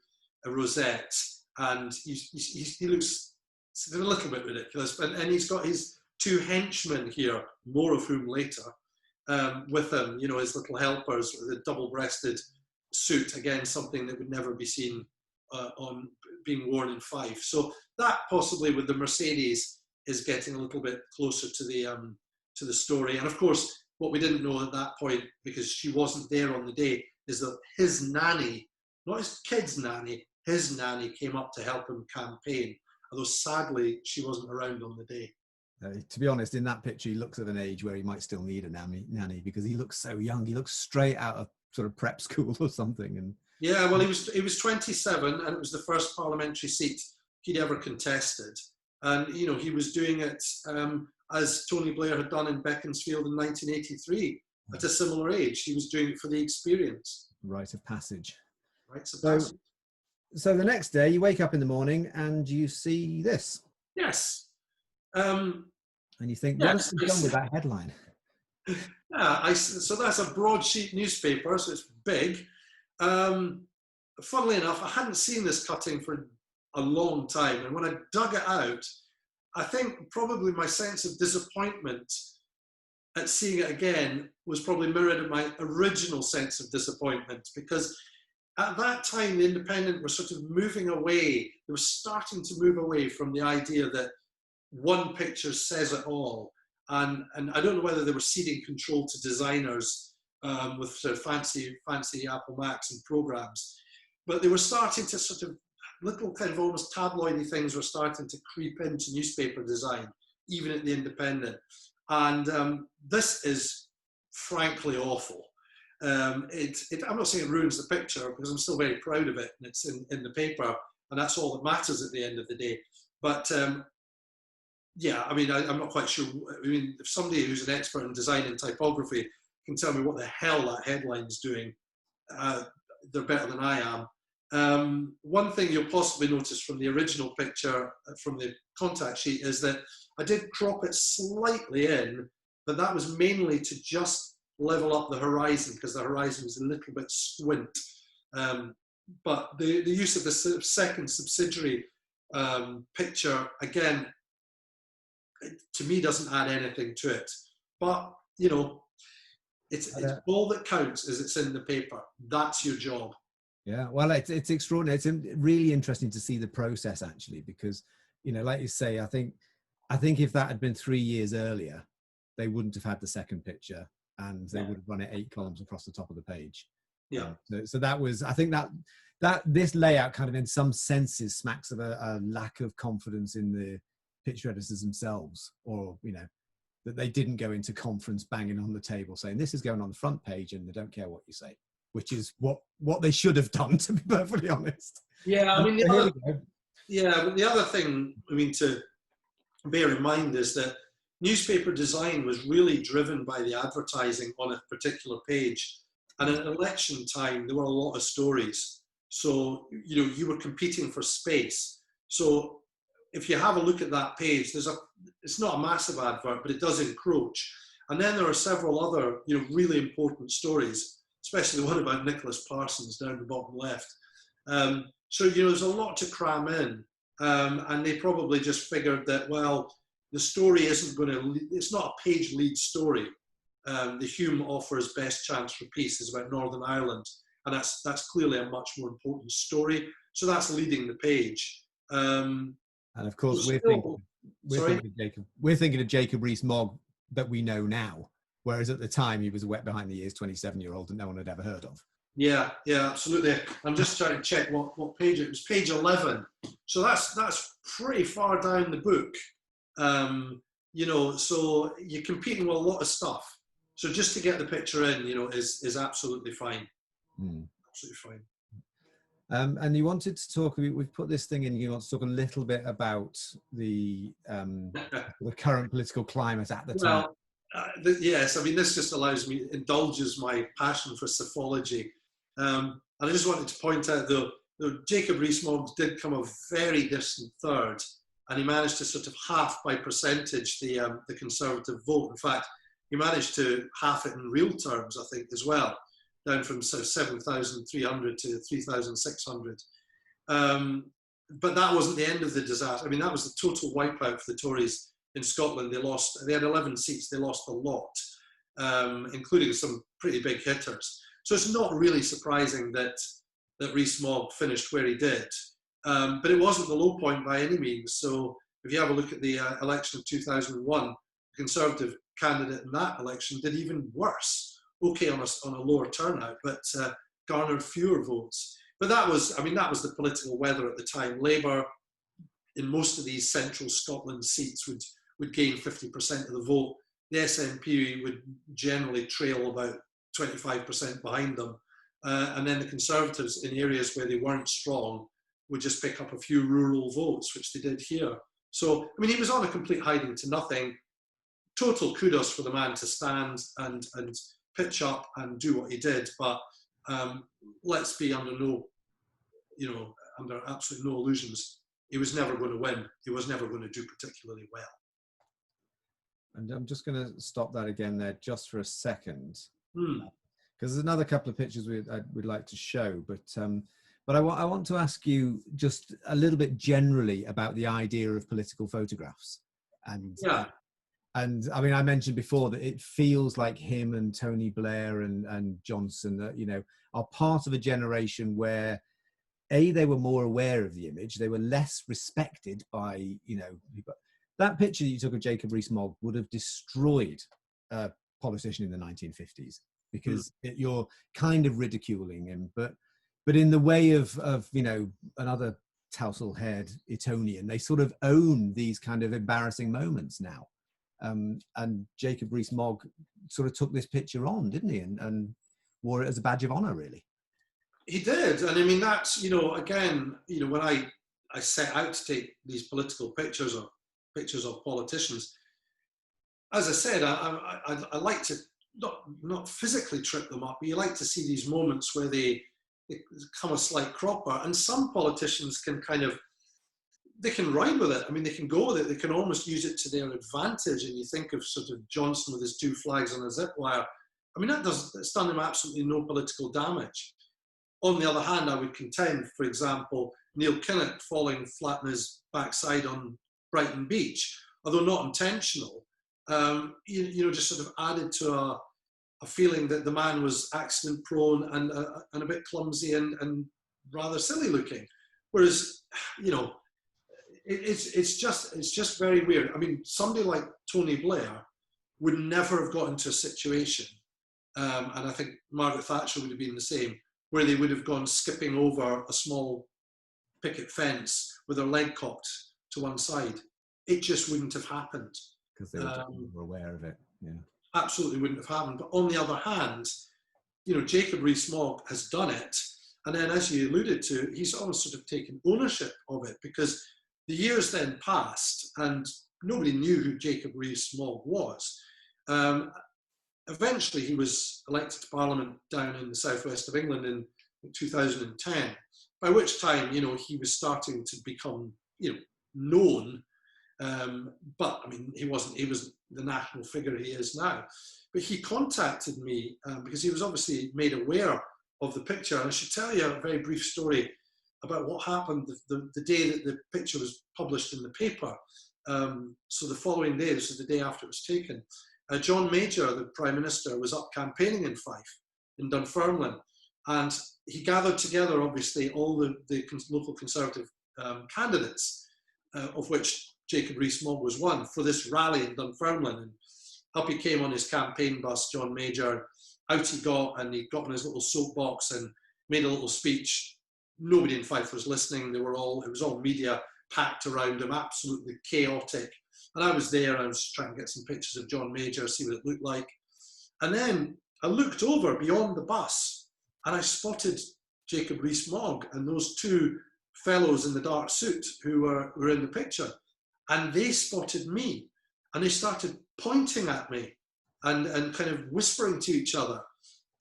Speaker 2: rosette, and he looks a little bit ridiculous. And he's got his 2 henchmen here, more of whom later, with him, you know, his little helpers with a double-breasted suit, again, something that would never be seen on being worn in Fife. So that possibly with the Mercedes is getting a little bit closer to the story. And of course, what we didn't know at that point, because she wasn't there on the day, is that his nanny, not his kid's nanny, his nanny came up to help him campaign, although sadly she wasn't around on the day.
Speaker 1: To be honest, in that picture, he looks at an age where he might still need a nanny, because he looks so young. He looks straight out of sort of prep school or something. And
Speaker 2: yeah, well, he was 27, and it was the first parliamentary seat he'd ever contested. And, you know, he was doing it as Tony Blair had done in Beaconsfield in 1983 at a similar age. He was doing it for the experience.
Speaker 1: Rite of passage.
Speaker 2: Rites of passage.
Speaker 1: So the next day, you wake up in the morning and you see this.
Speaker 2: Yes.
Speaker 1: And you think, what has he done with that headline?
Speaker 2: Yeah, so that's a broadsheet newspaper, so it's big. Funnily enough, I hadn't seen this cutting for a long time, and when I dug it out, I think probably my sense of disappointment at seeing it again was probably mirrored in my original sense of disappointment, because at that time the Independent were sort of moving away. They were starting to move away from the idea that one picture says it all. And I don't know whether they were ceding control to designers with sort of fancy Apple Macs and programs, but they were starting to sort of, little kind of almost tabloidy things were starting to creep into newspaper design, even at the Independent. And this is frankly awful. I'm not saying it ruins the picture, because I'm still very proud of it, and it's in the paper, and that's all that matters at the end of the day. But yeah, I mean, I'm not quite sure. I mean, if somebody who's an expert in design and typography can tell me what the hell that headline's doing, they're better than I am. One thing you'll possibly notice from the original picture, from the contact sheet, is that I did crop it slightly in, but that was mainly to just level up the horizon, because the horizon was a little bit squint. But the use of the second subsidiary picture, again, to me, doesn't add anything to it. But, you know, it's all that counts is it's in the paper. That's your job.
Speaker 1: Yeah, well, it's extraordinary. It's really interesting to see the process, actually, because, you know, like you say, I think if that had been 3 years earlier, they wouldn't have had the second picture, and they would have run it 8 columns across the top of the page.
Speaker 2: Yeah.
Speaker 1: So that was, I think that this layout kind of in some senses smacks of a lack of confidence in the picture editors themselves, or, you know, that they didn't go into conference banging on the table saying this is going on the front page and they don't care what you say, which is what they should have done, to be perfectly honest.
Speaker 2: Yeah, I mean, but the other thing, I mean, to bear in mind is that newspaper design was really driven by the advertising on a particular page. And at election time, there were a lot of stories. So, you know, you were competing for space. So if you have a look at that page, it's not a massive advert, but it does encroach. And then there are several other, you know, really important stories, especially the one about Nicholas Parsons down the bottom left. So, you know, there's a lot to cram in. And they probably just figured that, well, the story isn't going to, it's not a page lead story. The Hume offers best chance for peace is about Northern Ireland. And that's clearly a much more important story. So that's leading the page.
Speaker 1: And of course, we're thinking of Jacob Rees-Mogg that we know now, whereas at the time he was a wet behind the ears 27-year-old that no one had ever heard of.
Speaker 2: Yeah, absolutely. I'm just trying to check what page it was. Page 11. So that's pretty far down the book. You know, so you're competing with a lot of stuff. So just to get the picture in, you know, is absolutely fine. Absolutely fine.
Speaker 1: And you wanted to talk, we've put this thing in, you want to talk a little bit about the current political climate at the time.
Speaker 2: Well, yes, I mean, this just indulges my passion for psephology. And I just wanted to point out, though, Jacob Rees-Mogg did come a very distant third, and he managed to sort of half by percentage the Conservative vote. In fact, he managed to half it in real terms, I think, as well, down from sort of 7,300 to 3,600. But that wasn't the end of the disaster. I mean, that was the total wipeout for the Tories in Scotland. They had 11 seats, they lost a lot, including some pretty big hitters. So it's not really surprising that Rees-Mogg finished where he did. But it wasn't the low point by any means. So if you have a look at the election of 2001, the Conservative candidate in that election did even worse. Okay, on a lower turnout, but garnered fewer votes. But that was the political weather at the time. Labour, in most of these central Scotland seats, would gain 50% of the vote. The SNP would generally trail about 25% behind them. And then the Conservatives, in areas where they weren't strong, would just pick up a few rural votes, which they did here. So, I mean, he was on a complete hiding to nothing. Total kudos for the man to stand and pitch up and do what he did. But let's be under absolute no illusions. He was never going to win. He was never going to do particularly well.
Speaker 1: And I'm just going to stop that again there just for a second, because there's another couple of pictures we'd like to show, but I want to ask you just a little bit generally about the idea of political photographs. And and I mean, I mentioned before that it feels like him and Tony Blair and Johnson, you know, are part of a generation where they were more aware of the image, they were less respected by, you know, people. That picture that you took of Jacob Rees-Mogg would have destroyed a politician in the 1950s, because you're kind of ridiculing him, but in the way of you know, another tousle-haired Etonian, they sort of own these kind of embarrassing moments now. And Jacob Rees-Mogg sort of took this picture on, didn't he? And wore it as a badge of honor, really.
Speaker 2: He did. And I mean, that's, again, when I set out to take these political pictures or pictures of politicians, as I said, I like to not physically trip them up, but you like to see these moments where they become a slight cropper. And some politicians can they can ride with it. I mean, they can go with it. They can almost use it to their advantage. And you think of sort of Johnson with his 2 flags on a zip wire. I mean, it's done him absolutely no political damage. On the other hand, I would contend, for example, Neil Kinnock falling flat on his backside on Brighton Beach, although not intentional, just sort of added to a feeling that the man was accident prone and a bit clumsy and rather silly looking. Whereas, it's just very weird. I mean, somebody like Tony Blair would never have got into a situation, and I think Margaret Thatcher would have been the same, where they would have gone skipping over a small picket fence with their leg cocked to one side. It just wouldn't have happened.
Speaker 1: Because they were aware of it, yeah.
Speaker 2: Absolutely wouldn't have happened. But on the other hand, Jacob Rees-Mogg has done it. And then, as you alluded to, he's almost sort of taken ownership of it, because the years then passed and nobody knew who Jacob Rees-Mogg was. Eventually, he was elected to Parliament down in the southwest of England in 2010, by which time, he was starting to become, known. But I mean, he wasn't the national figure he is now. But he contacted me because he was obviously made aware of the picture. And I should tell you a very brief story about what happened the day that the picture was published in the paper. So the following day, this is the day after it was taken, John Major, the Prime Minister, was up campaigning in Fife, in Dunfermline. And he gathered together, obviously, all the local Conservative candidates, of which Jacob Rees-Mogg was one, for this rally in Dunfermline. And up he came on his campaign bus, John Major. Out he got, and he got on his little soapbox and made a little speech. Nobody in Fife was listening. It was all media packed around him, absolutely chaotic. And I was there, and I was trying to get some pictures of John Major, see what it looked like. And then I looked over beyond the bus, and I spotted Jacob Rees-Mogg and those 2 fellows in the dark suit who were in the picture. And they spotted me, and they started pointing at me and kind of whispering to each other.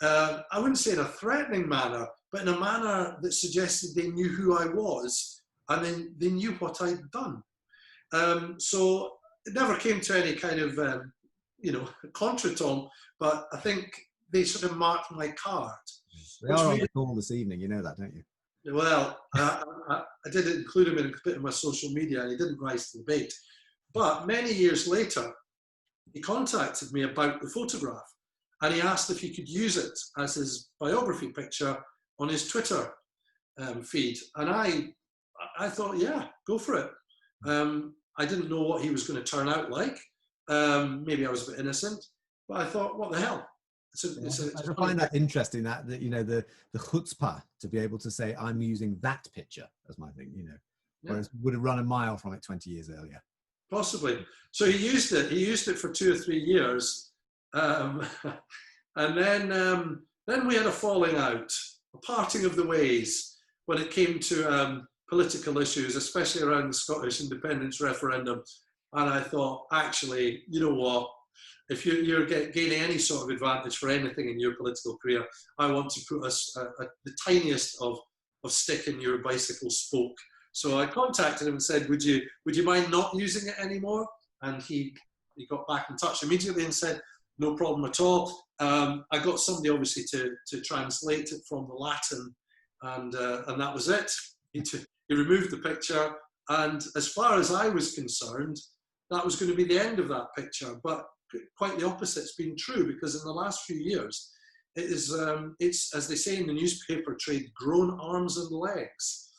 Speaker 2: I wouldn't say in a threatening manner, but in a manner that suggested they knew who I was, and then they knew what I'd done. So it never came to any kind of, contretemps, but I think they sort of marked my card.
Speaker 1: They are on the call this evening, you know that, don't you?
Speaker 2: Well, I did include him in a bit of my social media, and he didn't rise to the bait. But many years later, he contacted me about the photograph, and he asked if he could use it as his biography picture on his Twitter feed. And I thought, yeah, go for it. I didn't know what he was going to turn out like. Maybe I was a bit innocent, but I thought, what the hell?
Speaker 1: I find that interesting, that the chutzpah to be able to say, I'm using that picture as my thing, whereas would have run a mile from it 20 years earlier.
Speaker 2: Possibly. So he used it for 2 or 3 years. And then we had a falling out, a parting of the ways when it came to political issues, especially around the Scottish independence referendum. And I thought, actually, you know what? If you're gaining any sort of advantage for anything in your political career, I want to put the tiniest of stick in your bicycle spoke. So I contacted him and said, would you mind not using it anymore? And he got back in touch immediately and said, no problem at all. I got somebody obviously to translate it from the Latin, and that was it. He removed the picture, and as far as I was concerned, that was going to be the end of that picture. But quite the opposite's been true, because in the last few years, it's, as they say in the newspaper trade, grown arms and legs.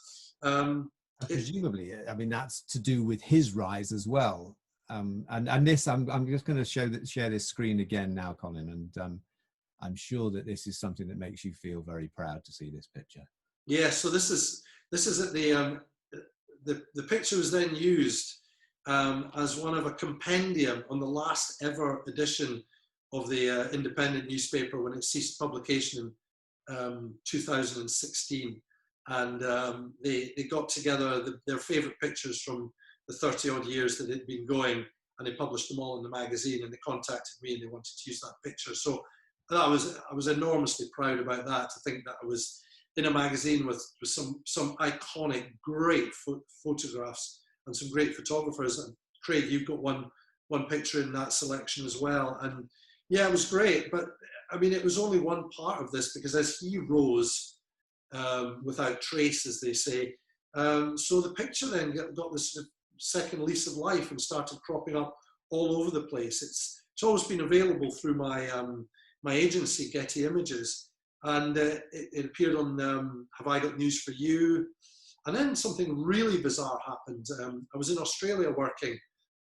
Speaker 1: Presumably, I mean, that's to do with his rise as well. And this, I'm just going to share this screen again now, Colin, and I'm sure that this is something that makes you feel very proud to see this picture.
Speaker 2: Yeah, so this is at the picture was then used as one of a compendium on the last ever edition of the independent newspaper when it ceased publication in 2016. And they got together their favourite pictures from the 30 odd years that it had been going, and they published them all in the magazine, and they contacted me and they wanted to use that picture. So I was enormously proud about that, to think that I was in a magazine with some iconic, great photographs and some great photographers. And Craig, you've got one picture in that selection as well. And yeah, it was great. But I mean, it was only one part of this, because as he rose without trace, as they say, so the picture then got this sort of second lease of life and started cropping up all over the place. It's always been available through my my agency, Getty Images, and it appeared on Have I Got News for You? And then something really bizarre happened. I was in Australia working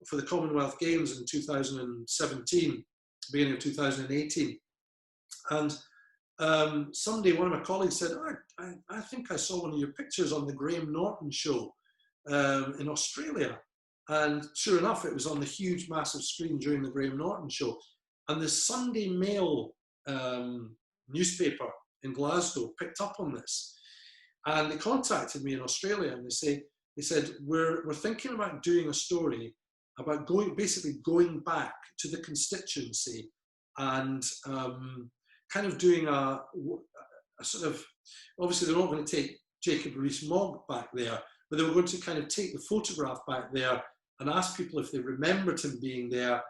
Speaker 2: for the Commonwealth Games in 2017, beginning of 2018, and someday one of my colleagues said, oh, I think I saw one of your pictures on the Graham Norton show in Australia. And sure enough, it was on the huge, massive screen during the Graham Norton show. And the Sunday Mail newspaper in Glasgow picked up on this. And they contacted me in Australia, and they said, we're thinking about doing a story about basically going back to the constituency and kind of doing a sort of, obviously they're not going to take Jacob Rees-Mogg back there, but they were going to kind of take the photograph back there and ask people if they remembered him being there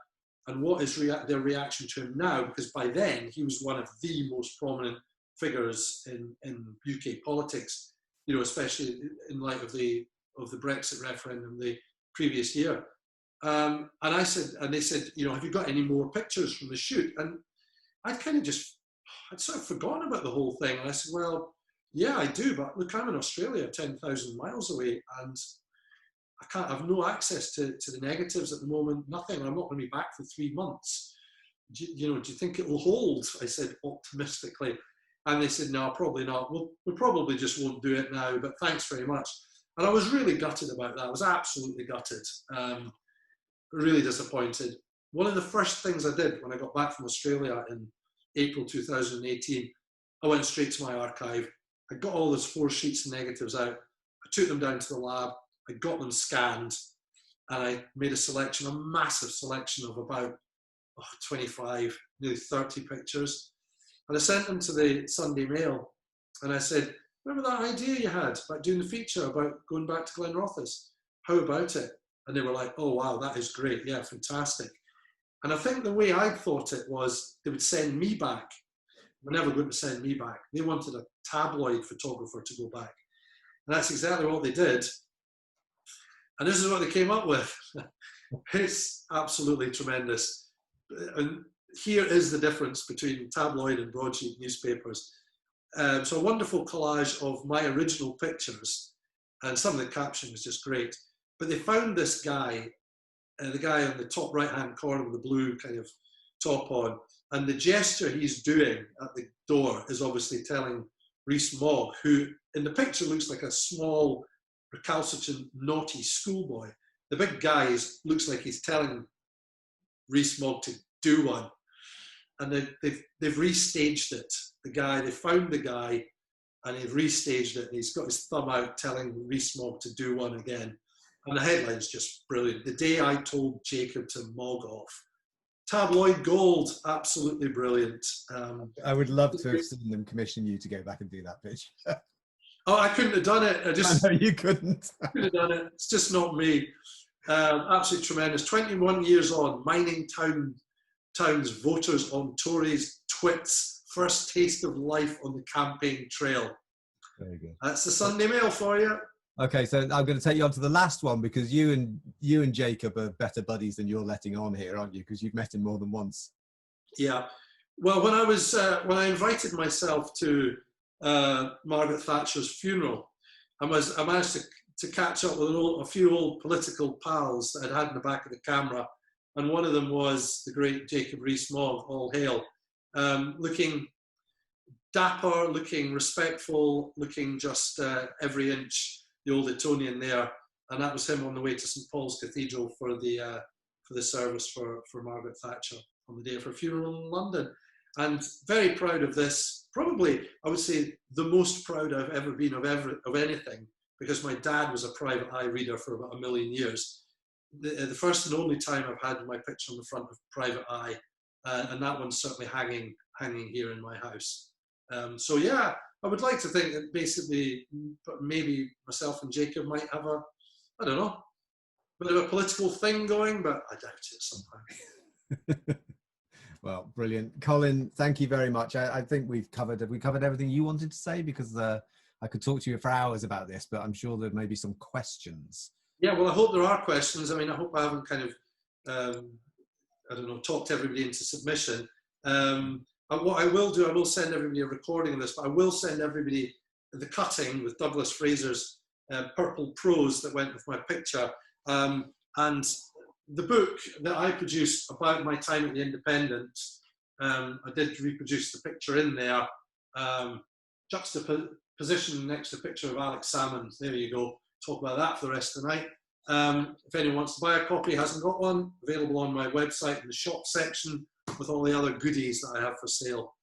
Speaker 2: and what is their reaction to him now, because by then he was one of the most prominent figures in UK politics, you know, especially in light of the Brexit referendum the previous year. And they said, you know, have you got any more pictures from the shoot? And I'd sort of forgotten about the whole thing. And I said, well, yeah, I do, but look, I'm in Australia, 10,000 miles away, and I have no access to the negatives at the moment, nothing. I'm not going to be back for 3 months. Do you think it will hold? I said optimistically. And they said, no, probably not. We probably just won't do it now, but thanks very much. And I was really gutted about that. I was absolutely gutted, really disappointed. One of the first things I did when I got back from Australia in April 2018, I went straight to my archive. I got all those 4 sheets of negatives out. I took them down to the lab. I got them scanned, and I made a massive selection of about 25, nearly 30 pictures. And I sent them to the Sunday Mail, and I said, remember that idea you had about doing the feature about going back to Glenrothes? How about it? And they were like, oh, wow, that is great. Yeah, fantastic. And I think the way I thought it was they would send me back. They're never going to send me back. They wanted a tabloid photographer to go back. And that's exactly what they did. And this is what they came up with. It's absolutely tremendous. And here is the difference between tabloid and broadsheet newspapers. So a wonderful collage of my original pictures, and some of the caption was just great. But they found this guy, the guy on the top right-hand corner with the blue kind of top on, and the gesture he's doing at the door is obviously telling Rees-Mogg, who in the picture looks like a small, recalcitrant, naughty schoolboy. The big guy looks like he's telling Rees-Mogg to do one. And they've restaged it. They found the guy, and they've restaged it, and he's got his thumb out telling Rees-Mogg to do one again. And the headline's just brilliant. The day I told Jacob to mog off. Tabloid gold, absolutely brilliant.
Speaker 1: I would love to have seen them commission you to go back and do that pitch.
Speaker 2: Oh, I couldn't have done it.
Speaker 1: I know you couldn't.
Speaker 2: I couldn't have done it. It's just not me. Absolutely tremendous. 21 years on, mining towns, voters on Tories, twits, first taste of life on the campaign trail.
Speaker 1: Very good.
Speaker 2: That's the Sunday Mail for you.
Speaker 1: Okay, so I'm going to take you on to the last one, because you and Jacob are better buddies than you're letting on here, aren't you? Because you've met him more than once.
Speaker 2: Yeah. Well, when I invited myself to Margaret Thatcher's funeral, I managed to catch up with a few old political pals that I'd had in the back of the camera, and one of them was the great Jacob Rees-Mogg, all hail, looking dapper, looking respectful, looking just every inch the old Etonian there, and that was him on the way to St Paul's Cathedral for the service for Margaret Thatcher. on the day of her funeral in London. And very proud of this. Probably, I would say, the most proud I've ever been of anything, because my dad was a private eye reader for about 1 million years. The first and only time I've had my picture on the front of Private Eye, and that one's certainly hanging here in my house. So yeah, I would like to think that basically maybe myself and Jacob might have a, I don't know, bit of a political thing going, but I doubt it somehow.
Speaker 1: Well, brilliant. Colin, thank you very much. I think have we covered everything you wanted to say? Because I could talk to you for hours about this, but I'm sure there may be some questions.
Speaker 2: Yeah, well, I hope there are questions. I mean, I hope I haven't kind of, I don't know, talked everybody into submission. What I will do, I will send everybody a recording of this, but I will send everybody the cutting with Douglas Fraser's purple prose that went with my picture. And the book that I produced about my time at the Independent, I did reproduce the picture in there, juxtaposition next to a picture of Alex Salmond. There you go. Talk about that for the rest of the night. If anyone wants to buy a copy, hasn't got one, available on my website in the shop section with all the other goodies that I have for sale.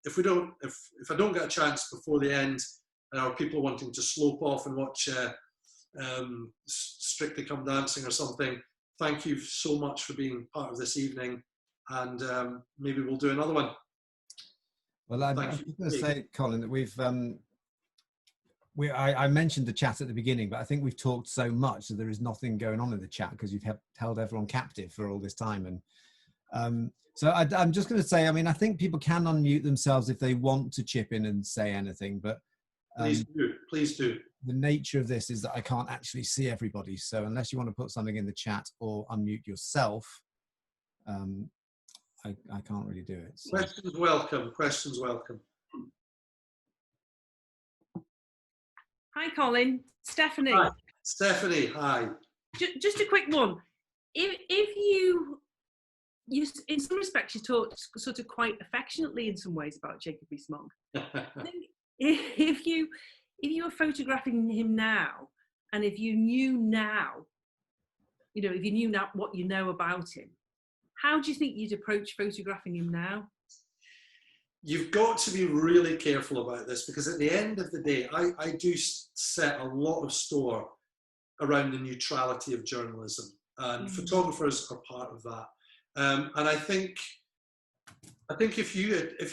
Speaker 2: If I don't get a chance before the end, or people wanting to slope off and watch Strictly Come Dancing or something, thank you so much for being part of this evening, and maybe we'll do another one.
Speaker 1: Well, I'm going to say, Colin, that I mentioned the chat at the beginning, but I think we've talked so much that there is nothing going on in the chat because you've held everyone captive for all this time. And so I'm just going to say, I mean, I think people can unmute themselves if they want to chip in and say anything, but
Speaker 2: please do.
Speaker 1: The nature of this is that I can't actually see everybody. So unless you want to put something in the chat or unmute yourself, I can't really do it. So.
Speaker 2: Questions welcome. Questions welcome.
Speaker 3: Hi, Colin. Stephanie.
Speaker 2: Hi. Stephanie, hi.
Speaker 3: Just a quick one. If you, in some respects, you talked sort of quite affectionately in some ways about Jacob Rees-Mogg. if you were photographing him now, and if you knew now, if you knew now what you know about him, how do you think you'd approach photographing him now?
Speaker 2: You've got to be really careful about this, because at the end of the day, I do set a lot of store around the neutrality of journalism, and photographers are part of that. And I think if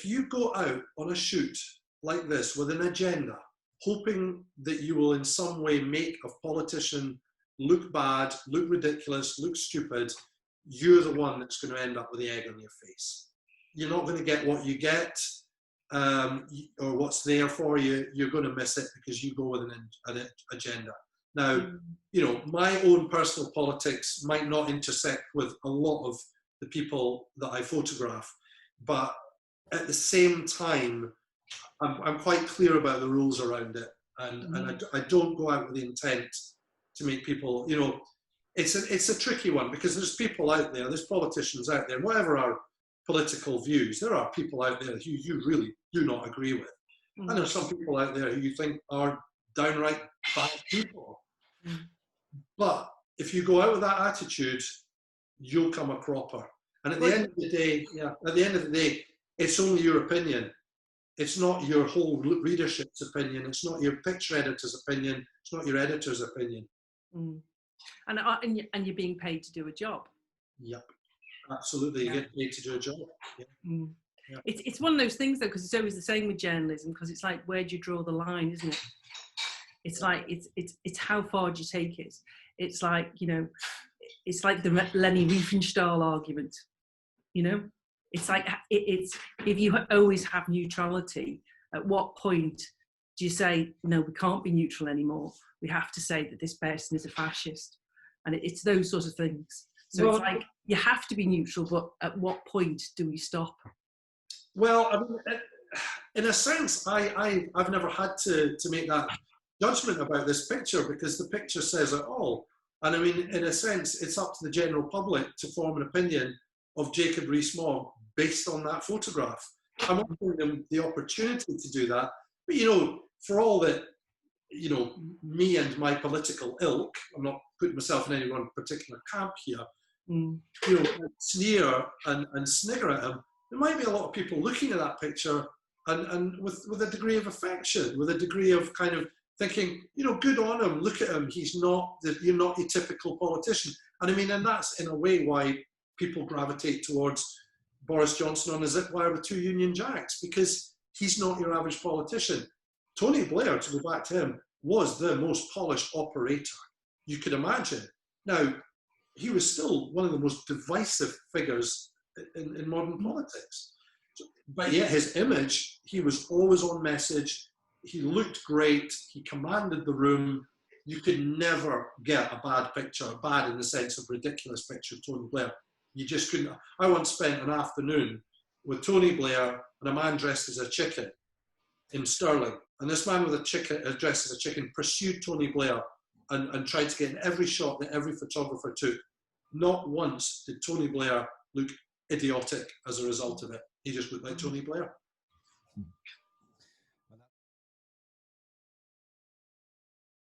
Speaker 2: you go out on a shoot like this with an agenda, hoping that you will in some way make a politician look bad, look ridiculous, look stupid, you're the one that's going to end up with the egg on your face. You're not going to get what you get, or what's there for you. You're going to miss it because you go with an agenda. Now, my own personal politics might not intersect with a lot of the people that I photograph, but at the same time, I'm quite clear about the rules around it, and I don't go out with the intent to make people, it's a tricky one, because there's people out there, there's politicians out there, whatever our political views, there are people out there who you really do not agree with. And there's some people out there who you think are downright bad people. But if you go out with that attitude, you'll come a cropper. And at the end of the day, it's only your opinion. It's not your whole readership's opinion. It's not your picture editor's opinion. It's not your editor's opinion.
Speaker 3: And you're being paid to do a job.
Speaker 2: Yep. Absolutely, you get paid to do a job. Yeah. Yeah.
Speaker 3: It's one of those things though, because it's always the same with journalism, because it's like, where do you draw the line, isn't it? It's like it's how far do you take it? It's like, it's like the Leni Riefenstahl argument. It's like it's if you always have neutrality, at what point do you say, no, we can't be neutral anymore? We have to say that this person is a fascist, and it's those sorts of things. So it's like, you have to be neutral, but at what point do we stop?
Speaker 2: Well, I mean, in a sense, I've never had to make that judgment about this picture, because the picture says it all. And I mean, in a sense, it's up to the general public to form an opinion of Jacob Rees-Mogg based on that photograph. I'm offering them the opportunity to do that. But, for all that, me and my political ilk, I'm not putting myself in any one particular camp here,
Speaker 3: Mm.
Speaker 2: you know, sneer and snigger at him, there might be a lot of people looking at that picture and with a degree of affection, with a degree of kind of thinking, you know, good on him, look at him, you're not a typical politician. And I mean, and that's in a way why people gravitate towards Boris Johnson on a zip wire with 2 Union Jacks, because he's not your average politician. Tony Blair, to go back to him, was the most polished operator you could imagine. Now, he was still one of the most divisive figures in modern politics. But yet his image, he was always on message, he looked great, he commanded the room. You could never get a bad picture, bad in the sense of ridiculous picture of Tony Blair. You just couldn't. I once spent an afternoon with Tony Blair and a man dressed as a chicken in Stirling. And this man with a chicken, dressed as a chicken, pursued Tony Blair and tried to get in every shot that every photographer took. Not once did Tony Blair look idiotic as a result of it. He just looked like Tony Blair.